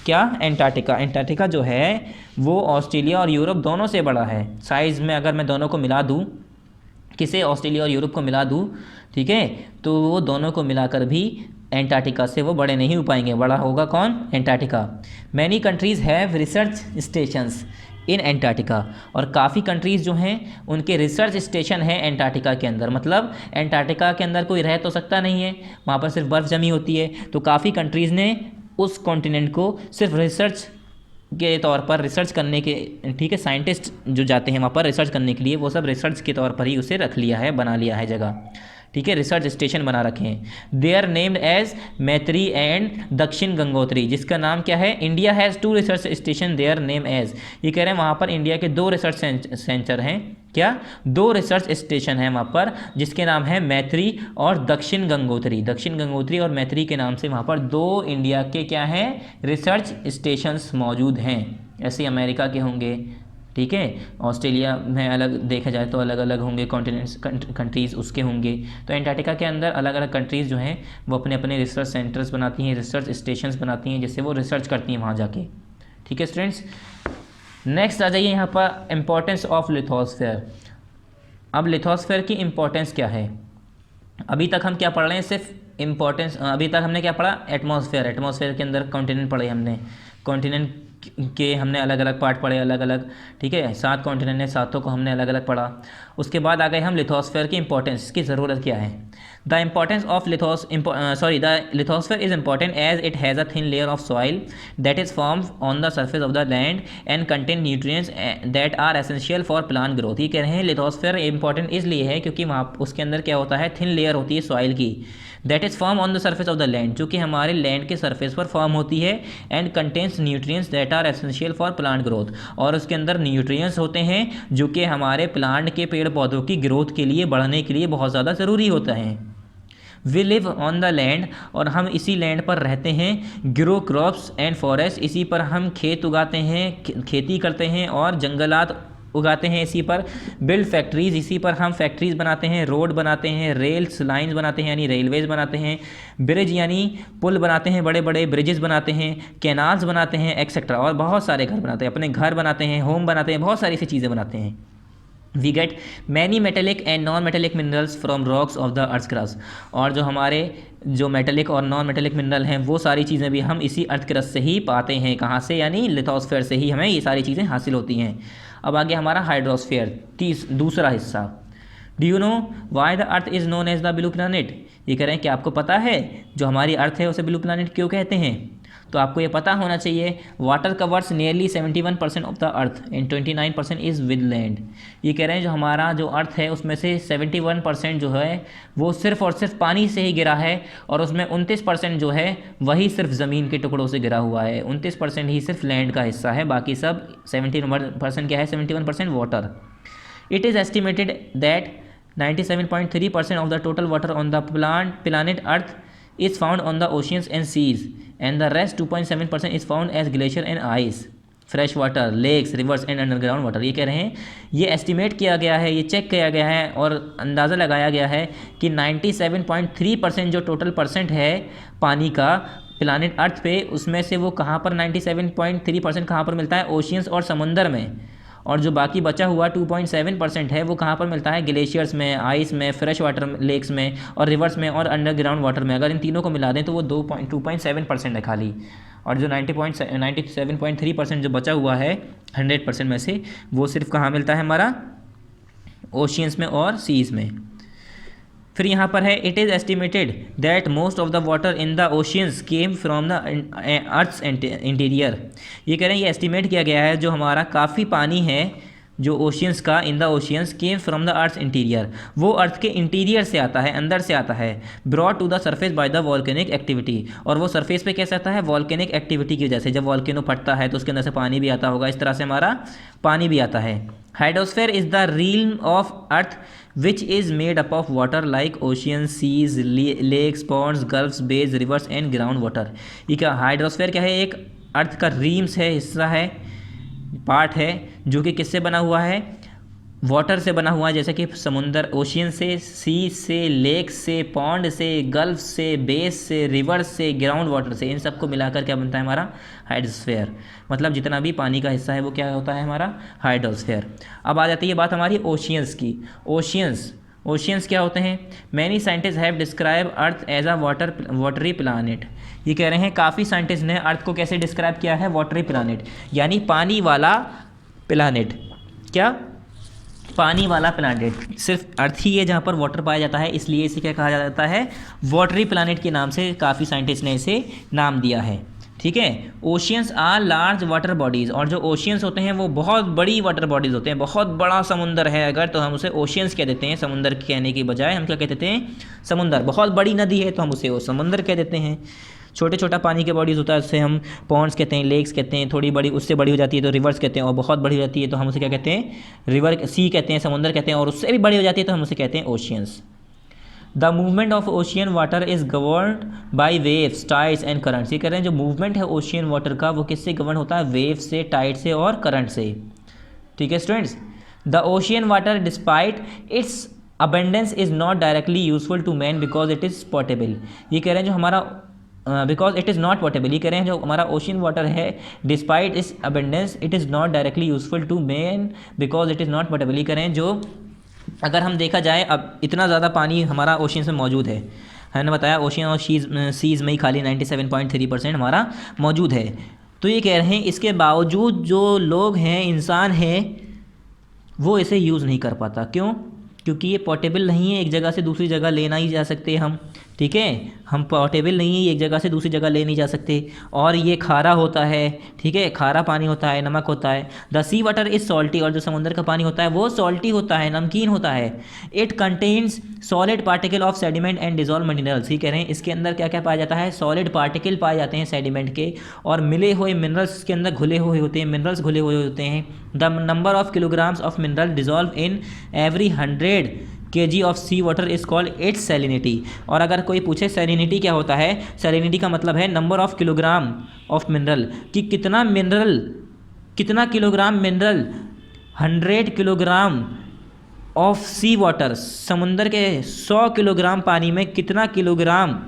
क्या, एंटार्क्टिका। एंटार्क्टिका जो है वो ऑस्ट्रेलिया और यूरोप दोनों से बड़ा है साइज़ में। अगर मैं दोनों को मिला दूँ, किसे, ऑस्ट्रेलिया और यूरोप को मिला दूँ, ठीक है, तो वो दोनों को मिलाकर भी एंटार्क्टिका से वो बड़े नहीं हो पाएंगे, बड़ा होगा कौन, Antarctica. Many countries have research stations in Antarctica, और काफ़ी कंट्रीज़ जो हैं उनके रिसर्च स्टेशन है एंटार्क्टिका के अंदर, मतलब एंटार्क्टिका के अंदर कोई रह तो सकता नहीं है, वहाँ पर सिर्फ बर्फ़ जमी होती है, तो काफ़ी कंट्रीज़ ने उस कॉन्टिनेंट को सिर्फ रिसर्च के तौर पर, रिसर्च करने के, ठीक है, साइंटिस्ट जो जाते हैं वहाँ पर रिसर्च करने के लिए वो सब रिसर्च के तौर पर ही उसे रख लिया है, बना लिया है जगह, ठीक है, रिसर्च स्टेशन बना रखे हैं। They are named as Maitri and Dakshin Gangotri, जिसका नाम क्या है, India has 2 research station there name as, ये कह रहे हैं वहाँ पर इंडिया के 2 रिसर्च सेंटर हैं, क्या, 2 रिसर्च स्टेशन हैं वहाँ पर, जिसके नाम है मैत्री और दक्षिण गंगोत्री। दक्षिण गंगोत्री और मैत्री के नाम से वहाँ पर 2 इंडिया के क्या हैं, रिसर्च स्टेशंस मौजूद हैं। ऐसे अमेरिका के होंगे, ठीक है, ऑस्ट्रेलिया में अलग देखा जाए तो अलग अलग होंगे कॉन्टिनेंट्स, कंट्रीज़ उसके होंगे। तो एंटार्क्टिका के अंदर अलग अलग कंट्रीज़ जो हैं वो अपने अपने रिसर्च सेंटर्स बनाती हैं, रिसर्च स्टेशंस बनाती हैं, जिससे वो रिसर्च करती हैं वहाँ जाके, ठीक है स्टूडेंट्स। नेक्स्ट आ जाइए यहाँ पर इम्पोर्टेंस ऑफ लिथोस्फेयर। अब लिथोस्फेयर की इम्पोर्टेंस क्या है, अभी तक हम क्या पढ़ रहे हैं, सिर्फ इम्पोर्टेंस, अभी तक हमने क्या पढ़ा, एटमॉस्फेयर, एटमॉस्फेयर के अंदर कॉन्टिनेंट पढ़े हमने, कॉन्टिनेंट के हमने अलग अलग पार्ट पढ़े, अलग अलग, ठीक है, 7 कॉन्टिनेंट है, 7 को हमने अलग अलग पढ़ा। उसके बाद आ गए हम लिथोस्फेयर की इंपॉर्टेंस, इसकी ज़रूरत क्या है। The importance of the lithosphere is important as it has a thin layer of soil that is formed on the surface of the land and contain nutrients that are essential for plant growth. ये कह रहे हैं lithosphere important इसलिए है क्योंकि वहाँ उसके अंदर क्या होता है, थिन लेयर होती है सॉइल की, that is form on the surface of the land, जो कि हमारे लैंड के सरफेस पर फॉर्म होती है, and contains nutrients that are essential for plant growth, और उसके अंदर न्यूट्रिएंट्स होते हैं जो कि हमारे प्लांट के पेड़ पौधों की ग्रोथ के लिए, बढ़ने के लिए बहुत ज़्यादा ज़रूरी होता है। We live on the land, और हम इसी लैंड पर रहते हैं। ग्रो क्रॉप्स एंड फॉरेस्ट, इसी पर हम खेत उगाते हैं, खेती करते हैं और जंगलात उगाते हैं इसी पर। बिल्ड फैक्ट्रीज, इसी पर हम फैक्ट्रीज बनाते हैं, रोड बनाते हैं, रेल्स लाइंस बनाते हैं यानी रेलवेज़ बनाते हैं, ब्रिज यानी पुल बनाते हैं, बड़े बड़े ब्रिजेस बनाते हैं, कैनाल्स बनाते हैं एक्सेट्रा, और बहुत सारे घर बनाते हैं, अपने घर बनाते हैं, होम बनाते हैं, बहुत सारी ऐसी चीज़ें बनाते हैं। We get many metallic and non metallic minerals from rocks of the earth crust, और जो हमारे जो मेटेलिक और नॉन मेटेलिक मिनरल हैं वो सारी चीज़ें भी हम इसी अर्थ क्रस्ट से ही पाते हैं। कहाँ से, यानी लिथोस्फेयर से ही हमें ये सारी चीज़ें हासिल होती हैं। अब आगे हमारा हाइड्रोस्फेयर, दूसरा हिस्सा। Do you know why the earth is known as the blue planet. ये कह रहे हैं कि आपको पता है जो हमारी अर्थ है उसे ब्लू प्लानट क्यों कहते हैं। तो आपको ये पता होना चाहिए। Water covers nearly 71% of the earth and 29% is with land. ये कह रहे हैं जो हमारा जो अर्थ है उसमें से 71% जो है वो सिर्फ और सिर्फ पानी से ही गिरा है, और उसमें 29% जो है वही सिर्फ ज़मीन के टुकड़ों से गिरा हुआ है। 29% ही सिर्फ लैंड का हिस्सा है, बाकी सब 71% क्या है, 71% water. It is estimated that 97.3% of the total water on the planet earth is found on the oceans and seas, and the rest 2.7% is found as glacier and ice, fresh water, lakes, rivers and underground water। ये कह रहे हैं, ये estimate किया गया है, ये check किया गया है और अंदाज़ा लगाया गया है कि 97.3% जो टोटल परसेंट है पानी का प्लानिट अर्थ पे, उसमें से वो कहाँ पर 97.3% कहाँ पर मिलता है, ओशियंस और समुंदर में, और जो बाकी बचा हुआ 2.7% है वो कहाँ पर मिलता है, ग्लेशियर्स में, आइस में, फ्रेश वाटर लेक्स में और रिवर्स में और अंडरग्राउंड वाटर में। अगर इन तीनों को मिला दें तो वो 2.7% है खाली, और जो 97.3% जो बचा हुआ है 100% में से, वो सिर्फ कहाँ मिलता है हमारा, ओशियंस में और सीज़ में। फिर यहाँ पर है, it is estimated that most of the water in the oceans came from the earth's interior. ये कह रहे हैं, ये एस्टिमेट किया गया है जो हमारा काफ़ी पानी है जो ओशियंस का, इन the oceans came from the earth interior, वो अर्थ के इंटीरियर से आता है, अंदर से आता है। Brought to the surface by the volcanic activity, और वो सरफेस पे कैसे आता है, वॉल्केनिक एक्टिविटी की वजह से। जब वॉल्केनो फटता है तो उसके अंदर से पानी भी आता होगा, इस तरह से हमारा पानी भी आता है। Hydrosphere is the realm of earth which is made up of water like oceans, seas, lakes, ponds, gulfs, bays, rivers and ground water। ये क्या हाइड्रोस्फेयर क्या है, एक अर्थ का रीम्स है, हिस्सा है, पार्ट है, जो कि किससे बना हुआ है, वाटर से बना हुआ है, जैसे कि समुंदर, ओशियन से, सी से, लेक से, पॉन्ड से, गल्फ से, बेस से, रिवर से, ग्राउंड वाटर से, इन सबको मिलाकर क्या बनता है हमारा हाइड्रोस्फेयर। मतलब जितना भी पानी का हिस्सा है वो क्या होता है हमारा हाइड्रोस्फेयर। अब आ जाती है बात हमारी ओशियंस की। ओशियंस क्या होते हैं, many scientist have describe earth as a watery planet. ये कह रहे हैं काफ़ी साइंटिस्ट ने अर्थ को कैसे डिस्क्राइब किया है, वाटरी प्लानट, यानी पानी वाला प्लानट। क्या, पानी वाला प्लानट। सिर्फ अर्थ ही है जहाँ पर वाटर पाया जाता है, इसलिए इसे क्या कहा जाता है, वाटरी प्लानट के नाम से काफ़ी साइंटिस्ट ने इसे नाम दिया है। ठीक है। Oceans are large water bodies, और जो ओशियंस होते हैं वो बहुत बड़ी वाटर बॉडीज़ होते हैं। बहुत बड़ा समुंदर है अगर, तो हम उसे ओशियंस कह देते हैं, समुंदर कहने की बजाय हम क्या कह देते हैं, समुंदर। बहुत बड़ी नदी है तो हम उसे समुंदर कह देते हैं। छोटे छोटा पानी के बॉडीज़ होता है उससे हम पॉन्ड्स कहते हैं, लेक्स कहते हैं। थोड़ी बड़ी, उससे बड़ी हो जाती है तो रिवर्स कहते हैं, और बहुत बड़ी हो जाती है तो हम उसे क्या कहते हैं, रिवर, सी कहते हैं, समुंदर कहते हैं। और उससे भी बड़ी हो जाती है तो हम उसे कहते हैं oceans. The movement of ocean water is governed by waves, tides and currents. ये कह रहे हैं जो मूवमेंट है ओशियन वाटर का वो किससे गवर्न होता है, वेव से, टाइड से और करंट से। ठीक है students. The ocean water despite its abundance is not directly useful to man because it is portable. ये कह रहे हैं जो हमारा because it is not portable, ये कह रहे हैं जो हमारा ओशियन वाटर है despite its abundance it is not directly useful to man because it is not portable. ये कह रहे हैं जो अगर हम देखा जाए अब इतना ज़्यादा पानी हमारा ओशियन में मौजूद है, मैंने बताया ओशियन और सीज़ में ही खाली 97.3% हमारा मौजूद है। तो ये कह रहे हैं इसके बावजूद जो लोग हैं, इंसान है, वो इसे यूज़ नहीं कर पाता। क्यों? क्योंकि ये पोर्टेबल नहीं है, एक जगह से दूसरी जगह ले नहीं जा सकते हम, ठीक है, हम पोर्टेबल नहीं है, एक जगह से दूसरी जगह ले नहीं जा सकते, और ये खारा होता है, ठीक है, खारा पानी होता है, नमक होता है। The sea water is salty, और जो समुद्र का पानी होता है वो सॉल्टी होता है, नमकीन होता है। It contains solid particle of sediment and dissolve minerals. ये कह रहे हैं इसके अंदर क्या क्या पाया जाता है? सॉलिड पार्टिकल पाए जाते हैं सेडिमेंट के, और मिले हुए मिनरल्स के अंदर घुले हुए होते हैं, मिनरल्स घुले हुए होते हैं। The number of kilograms of mineral dissolve in every 100 kg of sea water is called its salinity. और अगर कोई पूछे सैलिनिटी क्या होता है, सैलिनिटी का मतलब है number of kilogram of mineral, कि कितना kilogram mineral 100 kilogram of sea water, समुंदर के 100 किलोग्राम पानी में कितना किलोग्राम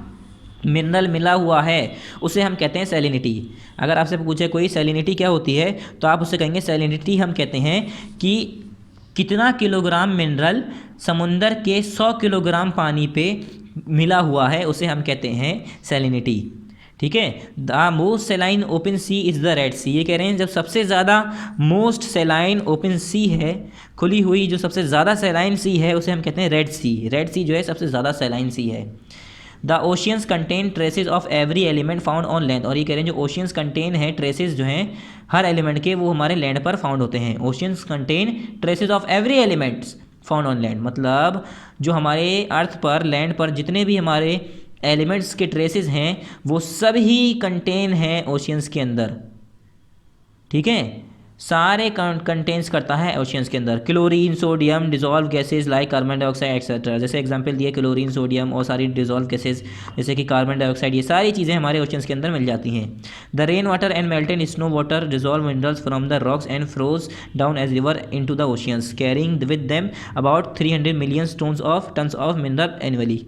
मिनरल मिला हुआ है, उसे हम कहते हैं सैलिनिटी। अगर आपसे पूछे कोई सैलिनिटी क्या होती है, तो आप उसे कहेंगे सैलिनिटी हम कहते हैं कि कितना किलोग्राम मिनरल समुंदर के 100 किलोग्राम पानी पे मिला हुआ है, उसे हम कहते हैं सैलिनिटी, ठीक है। The most saline open sea is the Red Sea. ये कह रहे हैं जब सबसे ज़्यादा मोस्ट सेलाइन ओपन सी है, खुली हुई जो सबसे ज़्यादा सेलाइन सी है, उसे हम कहते हैं रेड सी। रेड सी जो है सबसे ज़्यादा सेलाइन सी है। The oceans contain traces of every element found on land. और ये कह रहे हैं जो ओशियंस कंटेन है ट्रेसेस जो हैं हर एलिमेंट के, वो हमारे लैंड पर फाउंड होते हैं। Oceans contain traces of every elements found on land, मतलब जो हमारे अर्थ पर, लैंड पर जितने भी हमारे एलिमेंट्स के ट्रेसेस हैं, वो सभी कंटेन हैं ओशियंस के अंदर, ठीक है, सारे कंटेन्स करता है ओशियंस के अंदर। Chlorine, sodium, dissolve gases like carbon dioxide etcetera. जैसे एग्जांपल दिए क्लोरीन, सोडियम और सारी डिजॉल्व गैसेज जैसे कि कार्बन डाइऑक्साइड, ये सारी चीज़ें हमारे ओशियंस के अंदर मिल जाती हैं। The rain water and melted snow water dissolve minerals from the rocks and flows down as river into the oceans carrying with them about 300 million tons of mineral annually.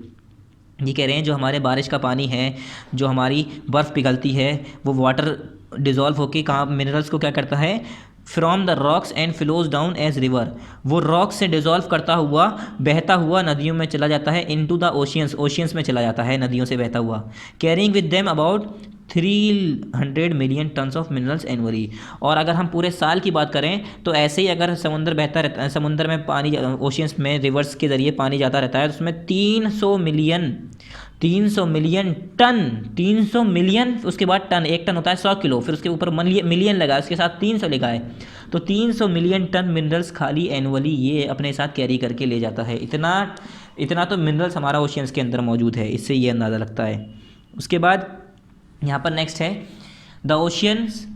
ये कह रहे हैं जो हमारे बारिश का पानी है, जो हमारी बर्फ़ पिघलती है, वो वाटर डिज़ोल्व होकर कहाँ मिनरल्स को क्या करता है, from the rocks and flows down as river, वो रॉक्स से डिज़ोल्व करता हुआ बहता हुआ नदियों में चला जाता है, इनटू द ओशियंस, ओशियंस में चला जाता है नदियों से बहता हुआ। Carrying with them about 300 million tons of minerals annually. और अगर हम पूरे साल की बात करें तो ऐसे ही अगर समुंदर बहता रहता है, समुंदर में पानी, ओशियंस में रिवर्स के ज़रिए पानी जाता रहता है, तो उसमें 300 मिलियन टन, 300 मिलियन, उसके बाद टन, एक टन होता है 100 किलो, फिर उसके ऊपर मिलियन लगा, उसके साथ 300 लिखा है, तो 300 मिलियन टन मिनरल्स खाली एनुअली ये अपने साथ कैरी करके ले जाता है। इतना तो मिनरल्स हमारा ओशियंस के अंदर मौजूद है, इससे ये अंदाज़ा लगता है। उसके बाद यहाँ पर नेक्स्ट है द ओशियंस।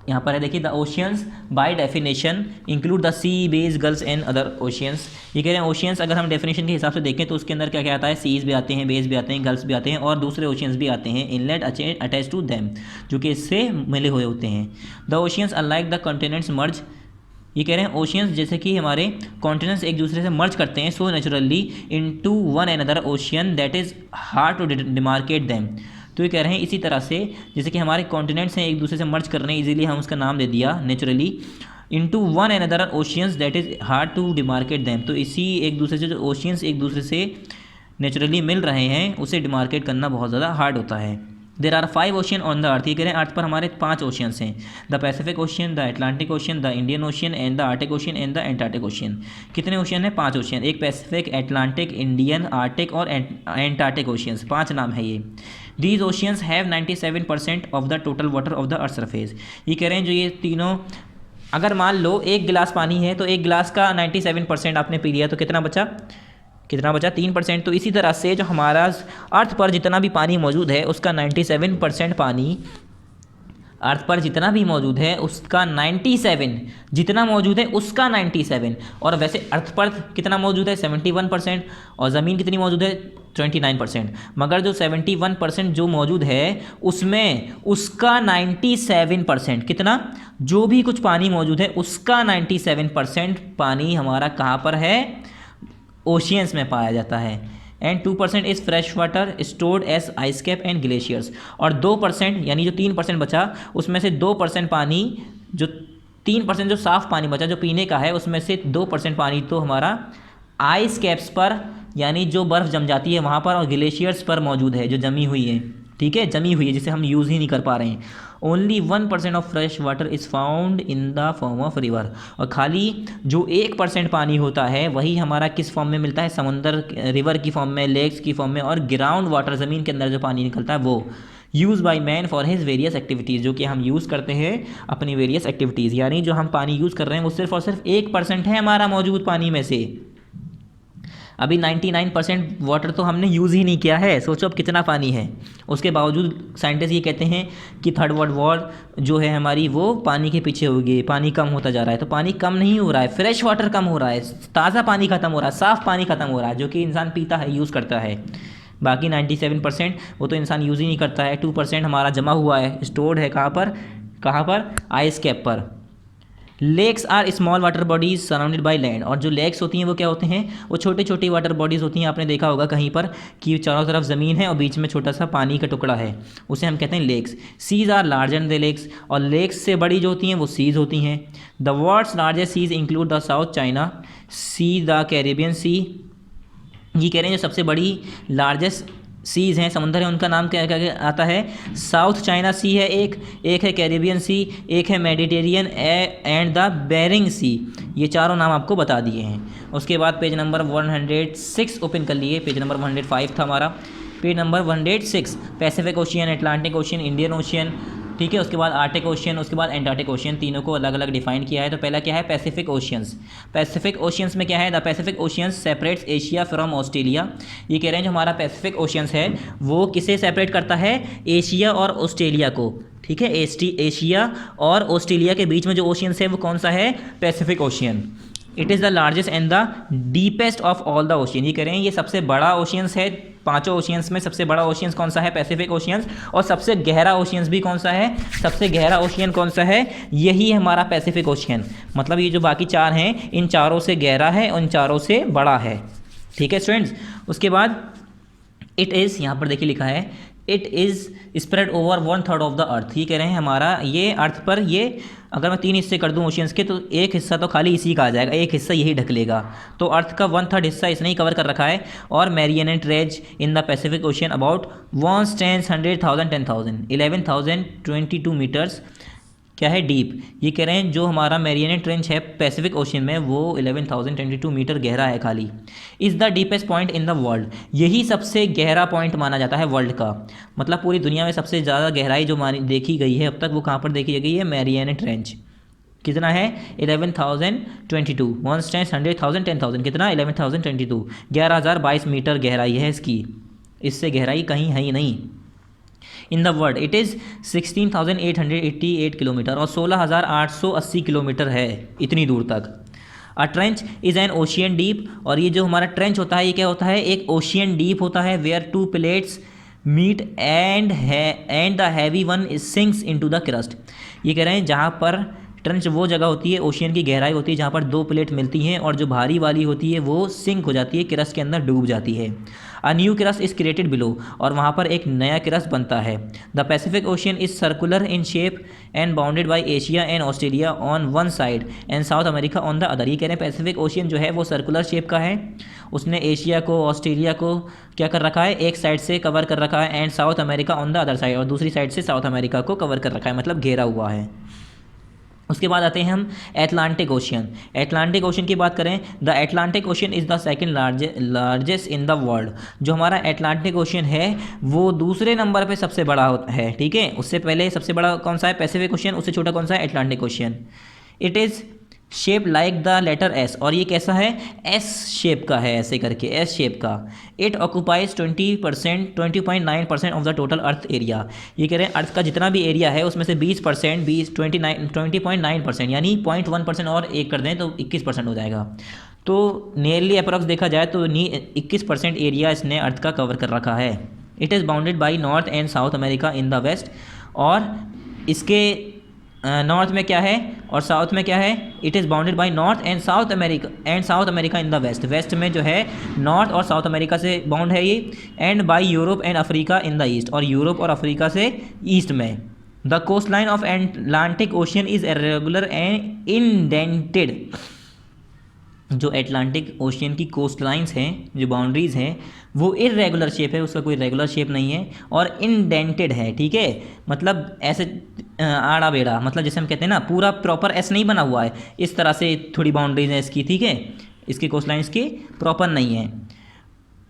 यहाँ पर है देखिए, the oceans by definition include the sea, bays, gulfs and other oceans. ये कह रहे हैं ओशियंस अगर हम डेफिनेशन के हिसाब से देखें तो उसके अंदर क्या क्या आता है, सीज भी आते हैं, बेस भी आते हैं, गल्फ्स भी आते हैं, और दूसरे ओशियंस भी आते हैं, इनलेट अटैच टू देम, जो कि इससे मिले हुए होते हैं। The oceans unlike the continents merge. ये कह रहे हैं ओशियंस जैसे कि हमारे कॉन्टिनेंट्स एक दूसरे से मर्ज करते हैं, so naturally into one another ocean that is hard to demarcate them. तो ये कह रहे हैं इसी तरह से जैसे कि हमारे कॉन्टिनेंट्स हैं एक दूसरे से मर्ज कर रहे हैं, इजीली हम उसका नाम दे दिया naturally, into one another oceans that is hard to demarcate them. तो इसी एक दूसरे से जो ओशियंस एक दूसरे से नेचुरली मिल रहे हैं, उसे डिमार्केट करना बहुत ज़्यादा हार्ड होता है। There are 5 ocean on the earth. ये कह रहे हैं अर्थ पर हमारे 5 ओशियंस हैं, the Pacific ocean, the Atlantic ocean, the Indian ocean and the Arctic ocean and the Antarctic ocean. कितने ओशियन हैं? 5 ओशियन, एक पैसिफिक, अटलांटिक, इंडियन, आर्टिक और एंटार्क्टिक ओशियंस, 5 नाम है ये। These oceans have 97% of the total water of the earth surface. ये कह रहे हैं जो ये तीनों, अगर मान लो एक गिलास पानी है तो एक गिलास का 97% आपने पी लिया, तो कितना बचा 3%। तो इसी तरह से जो हमारा अर्थ पर जितना भी पानी मौजूद है उसका 97% पानी, अर्थ पर जितना भी मौजूद है उसका 97, जितना मौजूद है उसका 97, और वैसे अर्थ पर कितना मौजूद है 71%, और ज़मीन कितनी मौजूद है 29%, मगर जो 71% जो मौजूद है उसमें उसका 97%, कितना, जो भी कुछ पानी मौजूद है उसका 97% पानी हमारा कहाँ पर है, ओशियंस में पाया जाता है। And 2% is fresh water stored as ice cap and glaciers. और 2% यानी जो 3% बचा उसमें से 2% पानी, जो 3% जो साफ़ पानी बचा जो पीने का है, उसमें से 2% पानी तो हमारा आइस कैप्स पर यानी जो बर्फ़ जम जाती है वहाँ पर, और ग्लेशियर्स पर मौजूद है, जो जमी हुई है, ठीक है, जमी हुई है, जिसे हम यूज़ ही नहीं कर पा रहे हैं। Only 1% of fresh water is found in the form of river, और खाली जो 1% पानी होता है वही हमारा किस फॉर्म में मिलता है, समुंदर, रिवर की फॉर्म में, लेक्स की फॉर्म में, और ग्राउंड वाटर, ज़मीन के अंदर जो पानी निकलता है वो use by man for his various activities, जो कि हम यूज़ करते हैं अपनी वेरियस एक्टिविटीज़। यानी जो हम पानी यूज़ कर रहे हैं वो सिर्फ और सिर्फ 1% है हमारा मौजूद पानी में से। अभी 99% वाटर तो हमने यूज़ ही नहीं किया है, सोचो अब कितना पानी है। उसके बावजूद साइंटिस्ट ये कहते हैं कि थर्ड वर्ल्ड वॉर जो है हमारी, वो पानी के पीछे होगी, पानी कम होता जा रहा है। तो पानी कम नहीं हो रहा है, फ्रेश वाटर कम हो रहा है, ताज़ा पानी ख़त्म हो रहा है, साफ़ पानी ख़त्म हो रहा है, जो कि इंसान पीता है, यूज़ करता है। बाकी 97% वो तो इंसान यूज़ ही नहीं करता है। 2% हमारा जमा हुआ है, स्टोर्ड है, कहाँ पर, आइस कैप पर। Lakes are small water bodies surrounded by land, और जो लेक्स होती हैं वो क्या होते हैं, वो छोटे छोटी वाटर बॉडीज़ होती हैं। आपने देखा होगा कहीं पर कि चारों तरफ ज़मीन है और बीच में छोटा सा पानी का टुकड़ा है, उसे हम कहते हैं lakes. Seas are larger than the lakes, और लेक्स से बड़ी जो होती हैं वो सीज होती हैं। The world's largest seas include the South China Sea, the Caribbean Sea. ये कह रहे हैं जो सबसे बड़ी लार्जेस्ट सीज़ हैं, समुंदर है, उनका नाम क्या क्या आता है, साउथ चाइना सी है, एक है कैरेबियन सी, एक है मेडिटेरियन एंड द बेरिंग सी। ये चारों नाम आपको बता दिए हैं। उसके बाद पेज नंबर 106 ओपन कर लिए, पेज नंबर 105 था हमारा। Page number 106, Pacific ocean, Atlantic ocean, Indian ocean, ठीक है। उसके बाद आर्टिक ओशियन, उसके बाद एंटार्क्टिक ओशियन, तीनों को अलग अलग डिफाइन किया है। तो पहला क्या है, पैसिफिक ओशियंस। पैसिफिक ओशियंस में क्या है, the Pacific oceans separates Asia from Australia. ये कह रहे हैं जो हमारा पैसिफिक ओशियंस है वो किसे सेपरेट करता है, एशिया और ऑस्ट्रेलिया को, ठीक है। एशिया और ऑस्ट्रेलिया के बीच में जो ओशियंस है वो कौन सा है, Pacific ocean. It is the largest and the deepest of all the ocean. ये कह रहे हैं ये सबसे बड़ा ओशियंस है, पांचों ओशियंस में सबसे बड़ा ओशियंस कौन सा है, पैसिफिक ओशियंस। और सबसे गहरा ओशियंस भी कौन सा है, सबसे गहरा ओशियन कौन सा है, यही है हमारा पैसिफिक ओशियन। मतलब ये जो बाकी चार हैं इन चारों से गहरा है और इन चारों से बड़ा है, ठीक है स्टूडेंट्स। उसके बाद इट इज़, यहाँ पर देखिए लिखा है, it is spread over 1/3 of the earth. ये कह रहे हैं हमारा ये अर्थ पर, ये अगर मैं 3 हिस्से कर दूं ओशियंस के, तो एक हिस्सा तो खाली इसी का आ जाएगा, एक हिस्सा यही ढक लेगा। तो अर्थ का 1/3 हिस्सा इसने ही कवर कर रखा है। और Mariana trench in the Pacific ocean about 100,000 10,000 11,022 meters क्या है, डीप। ये कह रहे हैं जो हमारा मैरियाना ट्रेंच है पैसिफिक ओशियन में वो 11,022 मीटर गहरा है खाली। Is the deepest point in the world, यही सबसे गहरा पॉइंट माना जाता है वर्ल्ड का। मतलब पूरी दुनिया में सबसे ज़्यादा गहराई जो देखी गई है अब तक, वो कहाँ पर देखी गई है, मैरियाना ट्रेंच। कितना है, 11,022, 100,000 10,000 कितना, 11,022, 11,022 मीटर गहराई है इसकी, इससे गहराई कहीं है ही नहीं। इन the world it is 16,888 kilometre, और 16,880 किलोमीटर है इतनी दूर तक। अ trench is an ocean deep, और ये जो हमारा ट्रेंच होता है ये क्या होता है, एक ओशियन डीप होता है, where 2 plates meet and the heavy one sinks into the crust. ये कह रहे हैं जहाँ पर ट्रेंच वो जगह होती है, ओशियन की गहराई होती है जहाँ पर 2 प्लेट मिलती हैं, और जो भारी वाली होती है वो सिंक हो जाती है, क्रस्ट के अंदर डूब जाती है। A new crust is created below, और वहाँ पर एक नया क्रस्ट बनता है। The Pacific ocean is circular in shape and bounded by Asia and Australia on one side and south America on the other. ये कह रहे हैं पैसिफिक ओशियन जो है वो सर्कुलर शेप का है, उसने एशिया को, ऑस्ट्रेलिया को क्या कर रखा है, एक साइड से कवर कर रखा है, and south America on the other side, और दूसरी साइड से साउथ अमेरिका को कवर कर रखा है, मतलब घेरा हुआ है। उसके बाद आते हैं हम एटलांटिक ओशियन। एटलांटिक ओशियन की बात करें, the Atlantic ocean is the second largest in the world. जो हमारा एटलांटिक ओशियन है वो दूसरे नंबर पे सबसे बड़ा है, ठीक है। उससे पहले सबसे बड़ा कौन सा है, पैसिफिक ओशियन, उससे छोटा कौन सा है, Atlantic ocean. It is shape like the letter S, और ये कैसा है, एस शेप का है, ऐसे करके एस शेप का। It occupies 20.9% of the total earth area. ये कह रहे हैं अर्थ का जितना भी एरिया है उसमें से 20% 20.9% यानी 0.1% और एक कर दें तो 21% हो जाएगा। तो नियरली अप्रॉक्स देखा जाए तो 21% एरिया इसने अर्थ का कवर कर रखा है। It is bounded by north and south America in the west, और इसके नॉर्थ में क्या है और साउथ में क्या है, it is bounded by north and south America in the west. West में जो है नॉर्थ और साउथ अमेरिका से बाउंड है ये, and by Europe and Africa in the east, और यूरोप और अफ्रीका से ईस्ट में। The coast line of Atlantic ocean is irregular and indented. जो अटलांटिक ओशियन की कोस्ट लाइन्स हैं, जो बाउंड्रीज़ हैं, वो इर्रेगुलर शेप है, उसका कोई रेगुलर शेप नहीं है और इंडेंटेड है। ठीक है, मतलब ऐसे आड़ा बेड़ा, मतलब जैसे हम कहते हैं ना पूरा प्रॉपर ऐसे नहीं बना हुआ है, इस तरह से थोड़ी बाउंड्रीज है इसकी। ठीक है, इसकी कोस्ट लाइन्स की प्रॉपर नहीं है।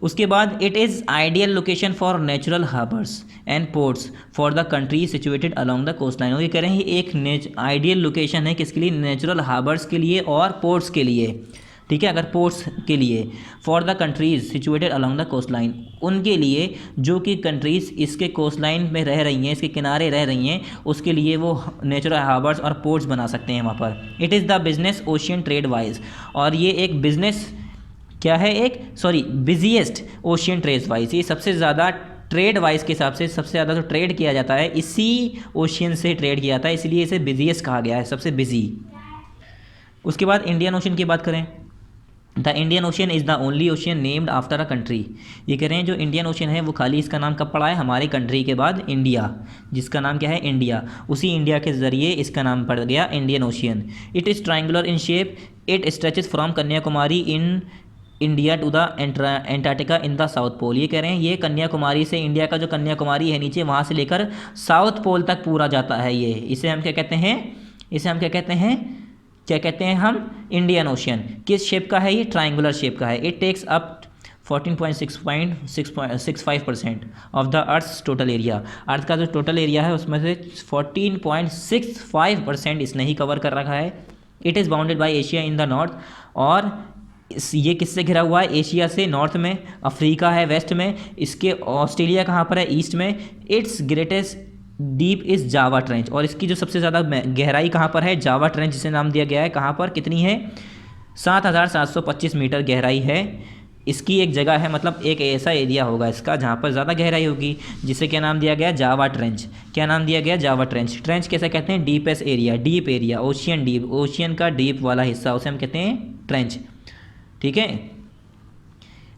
उसके बाद it is ideal location for natural harbours and ports for the country situated along the coast line. और ये कह रहे हैं एक आइडियल लोकेशन है किसके लिए? नेचुरल हार्बर्स के लिए और पोर्ट्स के लिए। ठीक है, अगर पोर्ट्स के लिए for the countries situated along the coast line, उनके लिए जो कि कंट्रीज़ इसके कोस्ट लाइन में रह रही हैं, इसके किनारे रह रही हैं, उसके लिए वो नेचुरल हार्बर्स और पोर्ट्स बना सकते हैं वहाँ पर। It is the business ocean trade wise, और ये एक बिजनेस क्या है, बिजिएस्ट ओशियन ट्रेड वाइज, ये सबसे ज़्यादा ट्रेड वाइज के हिसाब से सबसे ज़्यादा जो ट्रेड किया जाता है इसी ओशियन से ट्रेड किया जाता है, इसलिए इसे बिजिएस्ट कहा गया है, सबसे बिजी। उसके बाद इंडियन ओशन की बात करें, the Indian ocean is the only ocean named after a country. ये कह रहे हैं जो इंडियन ओशन है वो खाली इसका नाम कब पड़ा है? हमारे कंट्री के बाद इंडिया, जिसका नाम क्या है? इंडिया, उसी इंडिया के ज़रिए इसका नाम पड़ गया Indian ocean. It is triangular in shape, it stretches from Kanyakumari in India to the Antarctica in the south pole. ये कह रहे हैं ये कन्याकुमारी से, इंडिया का जो कन्याकुमारी है नीचे, वहाँ से लेकर साउथ पोल तक पूरा जाता है ये। इसे हम क्या कहते हैं? क्या कहते हैं हम? Indian ocean. किस शेप का है ये? ट्रायंगुलर शेप का है। It takes up 14.65% of the earth's total area. Earth का जो टोटल एरिया है उसमें से 14.65% इसने ही कवर कर रखा है। It is bounded bye Asia in the north, और ये किससे घिरा हुआ है? एशिया से नॉर्थ में, अफ्रीका है वेस्ट में, इसके ऑस्ट्रेलिया कहाँ पर है? ईस्ट में। It's greatest deep is Java trench, और इसकी जो सबसे ज़्यादा गहराई कहाँ पर है? जावा ट्रेंच, जिसे नाम दिया गया है। कहाँ पर? कितनी है? 7,725 मीटर गहराई है इसकी। एक जगह है, मतलब एक ऐसा एरिया होगा इसका जहाँ पर ज़्यादा गहराई होगी, जिसे क्या नाम दिया गया? Java trench. क्या नाम दिया गया? Java trench. ट्रेंच कैसे कहते हैं? Deepest area, deep area, ocean deep, ocean का डीप वाला हिस्सा, उसे हम कहते हैं ट्रेंच। ठीक है,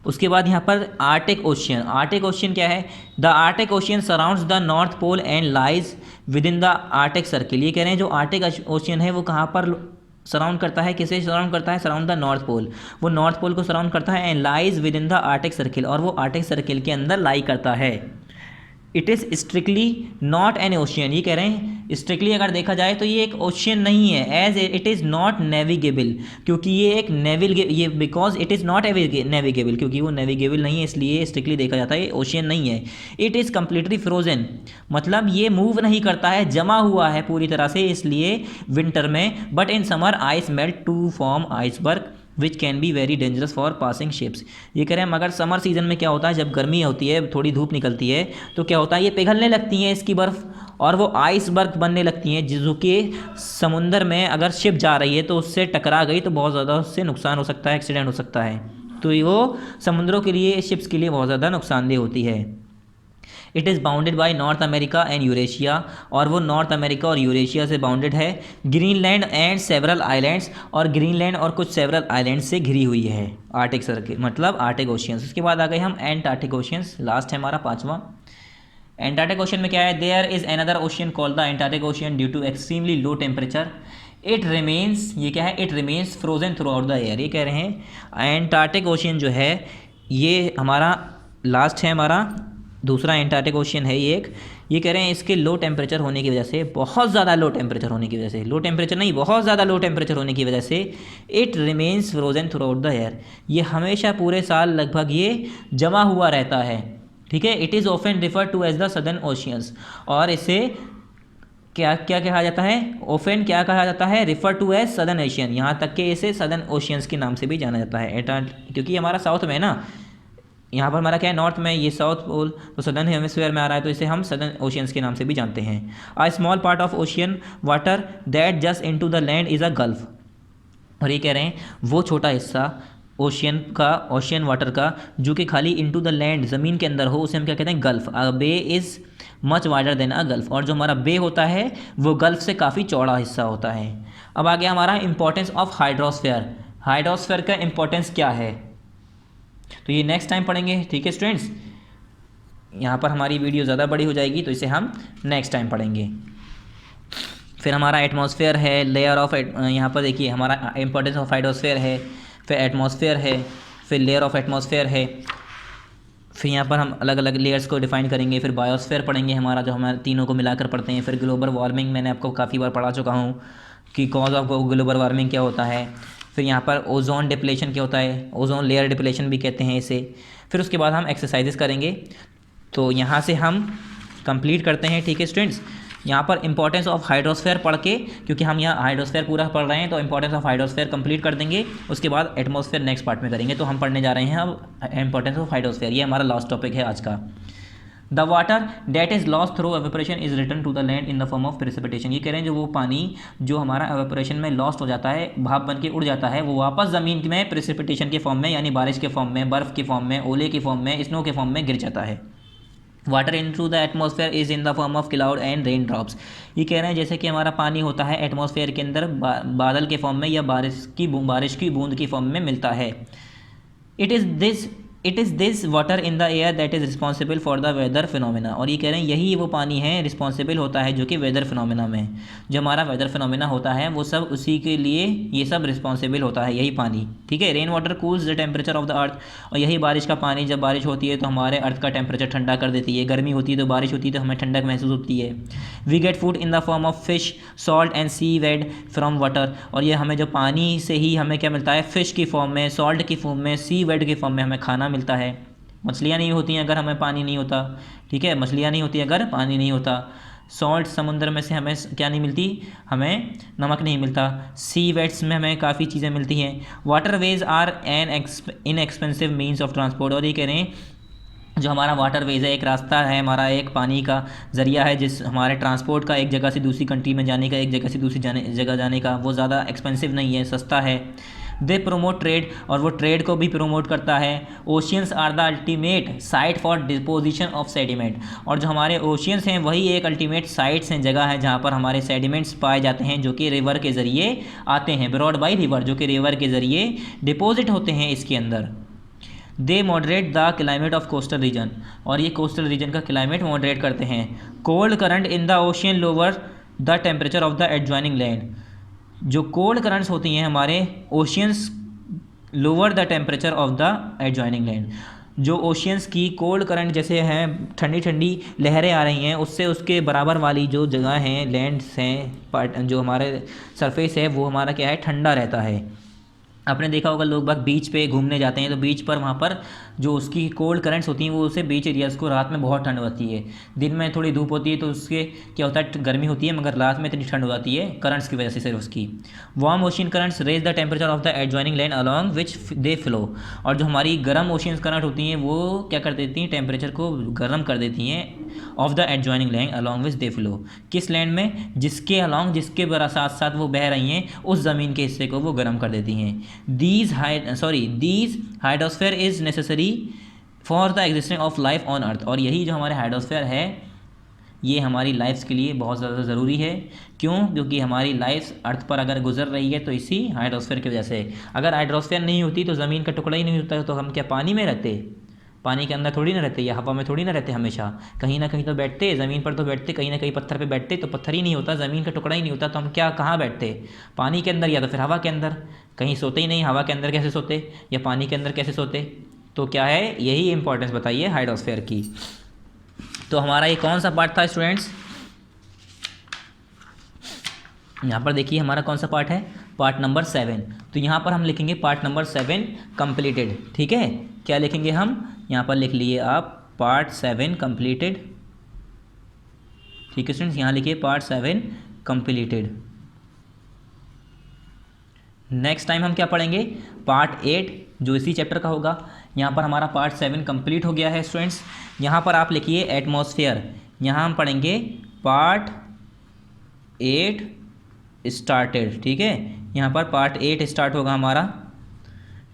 उसके बाद यहाँ पर आर्टिक ओशियन। आर्टिक ओशियन क्या है? The Arctic ocean surrounds the north pole and lies within the Arctic circle. ये कह रहे हैं जो आर्टिक ओशियन है वो कहाँ पर सराउंड करता है? किसे सराउंड करता है? Surround the north pole. वो नॉर्थ पोल को सराउंड करता है, and lies within the Arctic circle, और वो आर्टिक सर्किल के अंदर लाई करता है। It is strictly not an ocean. ये कह रहे हैं स्ट्रिक्टली अगर देखा जाए तो ये एक ओशियन नहीं है, as it is not navigable, क्योंकि ये एक ये because it is not navigable, क्योंकि वो नेविगेबल नहीं है, इसलिए स्ट्रिक्टली देखा जाता है ओशियन नहीं है। इट इज़ कम्प्लीटली फ्रोजन, मतलब ये मूव नहीं करता है, जमा हुआ है पूरी तरह से, इसलिए विंटर में। But in summer ice melt to form iceberg which can be very dangerous for passing ships. ये कह रहे हैं मगर समर सीजन में क्या होता है, जब गर्मी होती है, थोड़ी धूप निकलती है, तो क्या होता है, ये पिघलने लगती हैं इसकी बर्फ़, और वो आइसबर्ग बनने लगती हैं, जो कि समुंदर में अगर शिप जा रही है तो उससे टकरा गई तो बहुत ज़्यादा उससे नुकसान हो सकता है, एक्सीडेंट हो सकता है। तो वो समुद्रों के लिए, शिप्स के लिए बहुत ज़्यादा नुकसानदेह होती है। It is bounded by north America and Eurasia, और वो नॉर्थ अमेरिका और यूरेशिया से बाउंडेड है। ग्रीनलैंड एंड सेवरल आइलैंड्स, और ग्रीनलैंड और कुछ सेवरल आइलैंड्स से घिरी हुई है आर्टिक सर्किल, मतलब आर्टिक ओशियंस। उसके बाद आ गए हम एंटार्क्टिक ओशियंस, लास्ट है हमारा 5वां। एंटार्क्टिक ओशियन में क्या है? There is another ocean called the Antarctic ocean due to extremely low temperature. It remains, ये क्या है? It remains frozen throughout the year. ये कह रहे हैं एंटार्क्टिक ओशियन जो है ये हमारा लास्ट है, हमारा दूसरा एंटार्क्टिक ओशियन है ये एक। ये कह रहे हैं इसके लो टेम्परेचर होने की वजह से, बहुत ज़्यादा लो टेम्परेचर होने की वजह से, लो टेम्परेचर नहीं, बहुत ज़्यादा लो टेम्परेचर होने की वजह से, it remains frozen throughout the year. ये हमेशा पूरे साल लगभग ये जमा हुआ रहता है। ठीक है, it is often refer to as the southern oceans, और इसे क्या क्या कहा जाता है? ओफन क्या कहा जाता है? Refer to as southern ocean, यहाँ तक कि इसे सदर्न ओशियंस के नाम से भी जाना जाता है। क्योंकि हमारा साउथ में है ना, यहाँ पर हमारा क्या है? नॉर्थ में, ये साउथ पोल तो सदर्न हेमिस्फीयर में आ रहा है, तो इसे हम सदर्न ओशियंस के नाम से भी जानते हैं। A small part of ocean water that just into the land is a gulf. और ये कह रहे हैं वो छोटा हिस्सा ओशियन वाटर का जो कि खाली इनटू द लैंड, ज़मीन के अंदर हो, उसे हम क्या कहते हैं? Gulf. A bay is much wider than a gulf, और जो हमारा बे होता है वो गल्फ से काफ़ी चौड़ा हिस्सा होता है। अब आ गया हमारा इंपॉर्टेंस ऑफ हाइड्रोस्फेयर। हाइड्रोस्फेयर का इंपॉर्टेंस क्या है तो ये नेक्स्ट टाइम पढ़ेंगे। ठीक है स्टूडेंट्स, यहाँ पर हमारी वीडियो ज़्यादा बड़ी हो जाएगी तो इसे हम नेक्स्ट टाइम पढ़ेंगे। फिर हमारा एटमॉस्फेयर है, लेयर ऑफ, यहाँ पर देखिए हमारा इंपॉर्टेंस ऑफ हाइड्रोस्फेयर है, फिर एटमॉस्फेयर है, फिर लेयर ऑफ एटमॉस्फेयर है, फिर यहाँ पर हम अलग अलग लेयर्स को डिफाइन करेंगे, फिर बायोस्फीयर पढ़ेंगे हमारा, जो हमारे तीनों को मिलाकर पढ़ते हैं, फिर ग्लोबल वार्मिंग मैंने आपको काफ़ी बार पढ़ा चुका हूँ कि कॉज ऑफ ग्लोबल वार्मिंग क्या होता है, फिर यहाँ पर ओजोन डिप्लेशन क्या होता है, ओजोन लेयर डिप्लेशन भी कहते हैं इसे। फिर उसके बाद हम एक्सरसाइजेस करेंगे। तो यहाँ से हम कंप्लीट करते हैं, ठीक है स्टूडेंट्स। यहाँ पर इंपॉर्टेंस ऑफ हाइड्रोस्फीयर पढ़ के, क्योंकि हम यहाँ हाइड्रोस्फीयर पूरा पढ़ रहे हैं तो इंपॉर्टेंस ऑफ हाइड्रोस्फीयर कंप्लीट कर देंगे। उसके बाद एटमॉस्फेयर नेक्स्ट पार्ट में करेंगे। तो हम पढ़ने जा रहे हैं अब इंपॉर्टेंस ऑफ हाइड्रोस्फीयर, ये हमारा लास्ट टॉपिक है आज का। The water that is lost through evaporation is return to the land in the form of precipitation. ये कह रहे हैं जो वो पानी जो हमारा एवेपोरेशन में लॉस्ट हो जाता है, भाप बन के उड़ जाता है, वो वापस ज़मीन में प्रेसिपिटेशन के फॉर्म में, यानी बारिश के फॉर्म में, बर्फ़ के फॉर्म में, ओले के फॉर्म में, स्नो के फॉर्म में गिर जाता है। Water into the atmosphere is in the form of cloud and rain drops. ये कह रहे हैं जैसे कि हमारा पानी होता है एटमॉस्फेयर के अंदर बादल के फॉर्म में या बारिश की बूंद की फॉर्म में मिलता है। It is this water in the air that is responsible for the weather phenomena. और ये कह रहे हैं यही वो पानी है रिस्पॉन्सिबल होता है जो कि वेदर फिनोमिना में, जो हमारा वेदर फिनोमिना होता है वो सब उसी के लिए ये सब रिस्पॉन्सिबल होता है, यही पानी, ठीक है। Rain water cools the temperature of the earth. और यही बारिश का पानी, जब बारिश होती है तो हमारे अर्थ का टेम्परेचर ठंडा कर देती है। गर्मी होती है तो बारिश होती है तो हमें ठंडक महसूस होती है। We get food in the form of fish, salt and seaweed from water. और ये हमें जो पानी से ही हमें क्या मिलता है, फ़िश की फॉर्म में, सॉल्ट की फॉर्म में, सी वेड की फॉर्म में हमें खाना मिलता है। मछलियाँ नहीं होती हैं अगर हमें पानी नहीं होता, ठीक है। मछलियाँ नहीं होती अगर पानी नहीं होता। सॉल्ट समुद्र में से हमें क्या नहीं मिलती, हमें नमक नहीं मिलता। सी वेट्स में हमें काफ़ी चीज़ें मिलती हैं। Waterways are an inexpensive means of transport. और ये कह रहे हैं जो हमारा वाटर वेज है, एक रास्ता है हमारा, एक पानी का ज़रिया है जिस हमारे ट्रांसपोर्ट का, एक जगह से दूसरी कंट्री में जाने का, एक जगह से दूसरी जगह जाने का, वो ज़्यादा एक्सपेंसिव नहीं है, सस्ता है। दे प्रोमोट ट्रेड, और वो ट्रेड को भी प्रोमोट करता है। Oceans are the ultimate site for deposition of sediment. और जो हमारे ओशियंस हैं वही एक अल्टीमेट साइट्स हैं, जगह है जहाँ पर हमारे सेडिमेंट्स पाए जाते हैं जो कि रिवर के ज़रिए आते हैं, ब्रॉड बाई रिवर, जो कि रिवर के ज़रिए डिपोजिट होते हैं इसके अंदर। They moderate the climate of coastal region. और ये कोस्टल रीजन का क्लाइमेट मॉडरेट करते हैं। Cold current in the ocean lower the temperature of the adjoining land. जो कोल्ड करंट्स होती हैं हमारे oceans, lower the temperature of the adjoining land. जो ओशियंस की कोल्ड करंट जैसे हैं, ठंडी ठंडी लहरें आ रही हैं, उससे उसके बराबर वाली जो जगह हैं, लैंड्स हैं, जो हमारे सरफेस है वो हमारा क्या है, ठंडा रहता है। आपने देखा होगा लोग बाग बीच पे घूमने जाते हैं तो बीच पर वहाँ पर जो उसकी कोल्ड करंट्स होती हैं वो उससे बीच एरियाज़ को रात में बहुत ठंड होती है। दिन में थोड़ी धूप होती है तो उसके क्या होता है, गर्मी होती है, मगर रात में इतनी ठंड हो जाती है करंट्स की वजह से सिर्फ उसकी। Warm ocean currents raise the temperature of the adjoining land along which they flow. और जो हमारी गर्म ओशियन करंट होती हैं वो क्या कर देती हैं, टेम्परेचर को गर्म कर देती हैं of the adjoining land along which they flow. किस लैंड में, जिसके अलॉन्ग, जिसके साथ साथ वो बह रही हैं, उस ज़मीन के हिस्से को वो गर्म कर देती हैं। These hydrosphere is necessary for the existence of life on earth. और यही जो हमारे हाइड्रोस्फीयर है ये हमारी लाइफ के लिए बहुत ज़्यादा ज़रूरी है। क्यों? क्योंकि हमारी लाइफ अर्थ पर अगर गुजर रही है तो इसी हाइड्रोस्फीयर की वजह से। अगर हाइड्रोस्फीयर नहीं होती तो ज़मीन का टुकड़ा ही नहीं होता तो हम क्या पानी में रहते, पानी के अंदर थोड़ी ना रहते या हवा में थोड़ी ना रहते, हमेशा कहीं ना कहीं तो बैठते, ज़मीन पर तो बैठते, कहीं ना कहीं पत्थर पे बैठते, तो पत्थर ही नहीं होता, ज़मीन का टुकड़ा ही नहीं होता, तो हम क्या कहाँ बैठते, पानी के अंदर या तो फिर हवा के अंदर। कहीं सोते ही नहीं, हवा के अंदर कैसे सोते या पानी के अंदर कैसे सोते। तो क्या है, यही इंपॉर्टेंस बताइए हाइड्रोस्फीयर की। तो हमारा ये कौन सा पार्ट था स्टूडेंट्स, यहाँ पर देखिए हमारा कौन सा पार्ट है, पार्ट नंबर 7। तो यहाँ पर हम लिखेंगे पार्ट नंबर 7 कंप्लीटेड, ठीक है। क्या लिखेंगे हम, यहाँ पर लिख लिए आप पार्ट 7 कंप्लीटेड, ठीक है स्टूडेंट्स, यहाँ लिखिए पार्ट 7 कंप्लीटेड। नेक्स्ट टाइम हम क्या पढ़ेंगे, पार्ट 8 जो इसी चैप्टर का होगा। यहाँ पर हमारा पार्ट 7 कंप्लीट हो गया है स्टूडेंट्स। यहाँ पर आप लिखिए एटमॉस्फेयर, यहाँ हम पढ़ेंगे पार्ट 8 स्टार्टेड, ठीक है। यहाँ पर पार्ट 8 स्टार्ट होगा हमारा,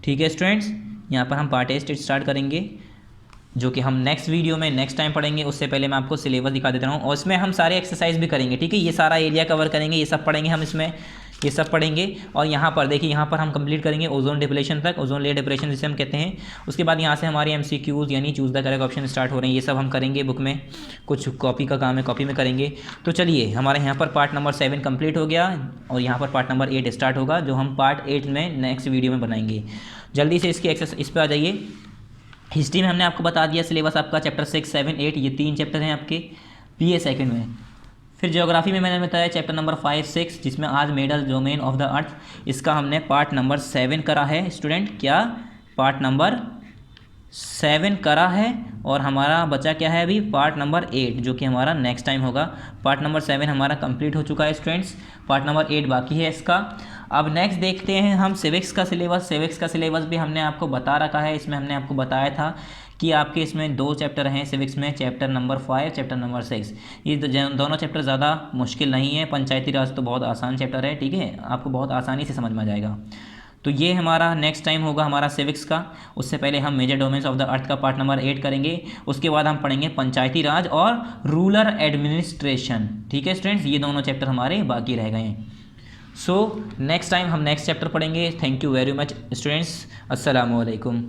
ठीक है स्टूडेंट्स। यहाँ पर हम पार्ट 8 स्टार्ट करेंगे जो कि हम नेक्स्ट वीडियो में नेक्स्ट टाइम पढ़ेंगे। उससे पहले मैं आपको सिलेबस दिखा देता हूँ और इसमें हम सारे एक्सरसाइज भी करेंगे, ठीक है। ये सारा एरिया कवर करेंगे, ये सब पढ़ेंगे हम इसमें, ये सब पढ़ेंगे। और यहाँ पर देखिए, यहाँ पर हम कंप्लीट करेंगे ओजोन डिप्लेशन तक, ओजोन लेयर डिप्रेशन जिसे हम कहते हैं। उसके बाद यहाँ से हमारे MCQs यानी choose the correct option start हो रहे हैं। ये सब हम करेंगे बुक में, कुछ कॉपी का काम है, कॉपी में करेंगे। तो चलिए, हमारे यहाँ पर पार्ट नंबर 7 कंप्लीट हो गया और यहाँ पर पार्ट नंबर 8 स्टार्ट होगा, जो हम पार्ट 8 में नेक्स्ट वीडियो में बनाएंगे। जल्दी से इसकी एक्सेस इस पर आ जाइए। हिस्ट्री में हमने आपको बता दिया सिलेबस आपका चैप्टर 6, 7, 8 ये 3 चैप्टर हैं आपके PA सेकंड में। फिर ज्योग्राफी में मैंने बताया चैप्टर नंबर 5, 6 जिसमें आज मेडल डोमेन ऑफ द अर्थ, इसका हमने पार्ट नंबर 7 करा है स्टूडेंट। क्या पार्ट नंबर 7 करा है, और हमारा बचा क्या है अभी, पार्ट नंबर 8 जो कि हमारा नेक्स्ट टाइम होगा। पार्ट नंबर 7 हमारा कंप्लीट हो चुका है स्टूडेंट्स, पार्ट नंबर 8 बाकी है इसका। अब नेक्स्ट देखते हैं हम सिविक्स का सिलेबस। सिविक्स का सिलेबस भी हमने आपको बता रखा है। इसमें हमने आपको बताया था कि आपके इसमें 2 चैप्टर हैं सिविक्स में, चैप्टर नंबर 5, चैप्टर नंबर 6। ये दोनों चैप्टर ज़्यादा मुश्किल नहीं है। पंचायती राज तो बहुत आसान चैप्टर है, ठीक है, आपको बहुत आसानी से समझ में आ जाएगा। तो ये हमारा नेक्स्ट टाइम होगा हमारा सिविक्स का। उससे पहले हम major domains of the earth का पार्ट नंबर 8 करेंगे। उसके बाद हम पढ़ेंगे पंचायती राज और रूरल एडमिनिस्ट्रेशन, ठीक है स्टूडेंट्स, ये दोनों चैप्टर हमारे बाकी रह गए हैं। सो नेक्स्ट टाइम हम नेक्स्ट चैप्टर पढ़ेंगे। Thank you very much students, अस्सलाम वालेकुम।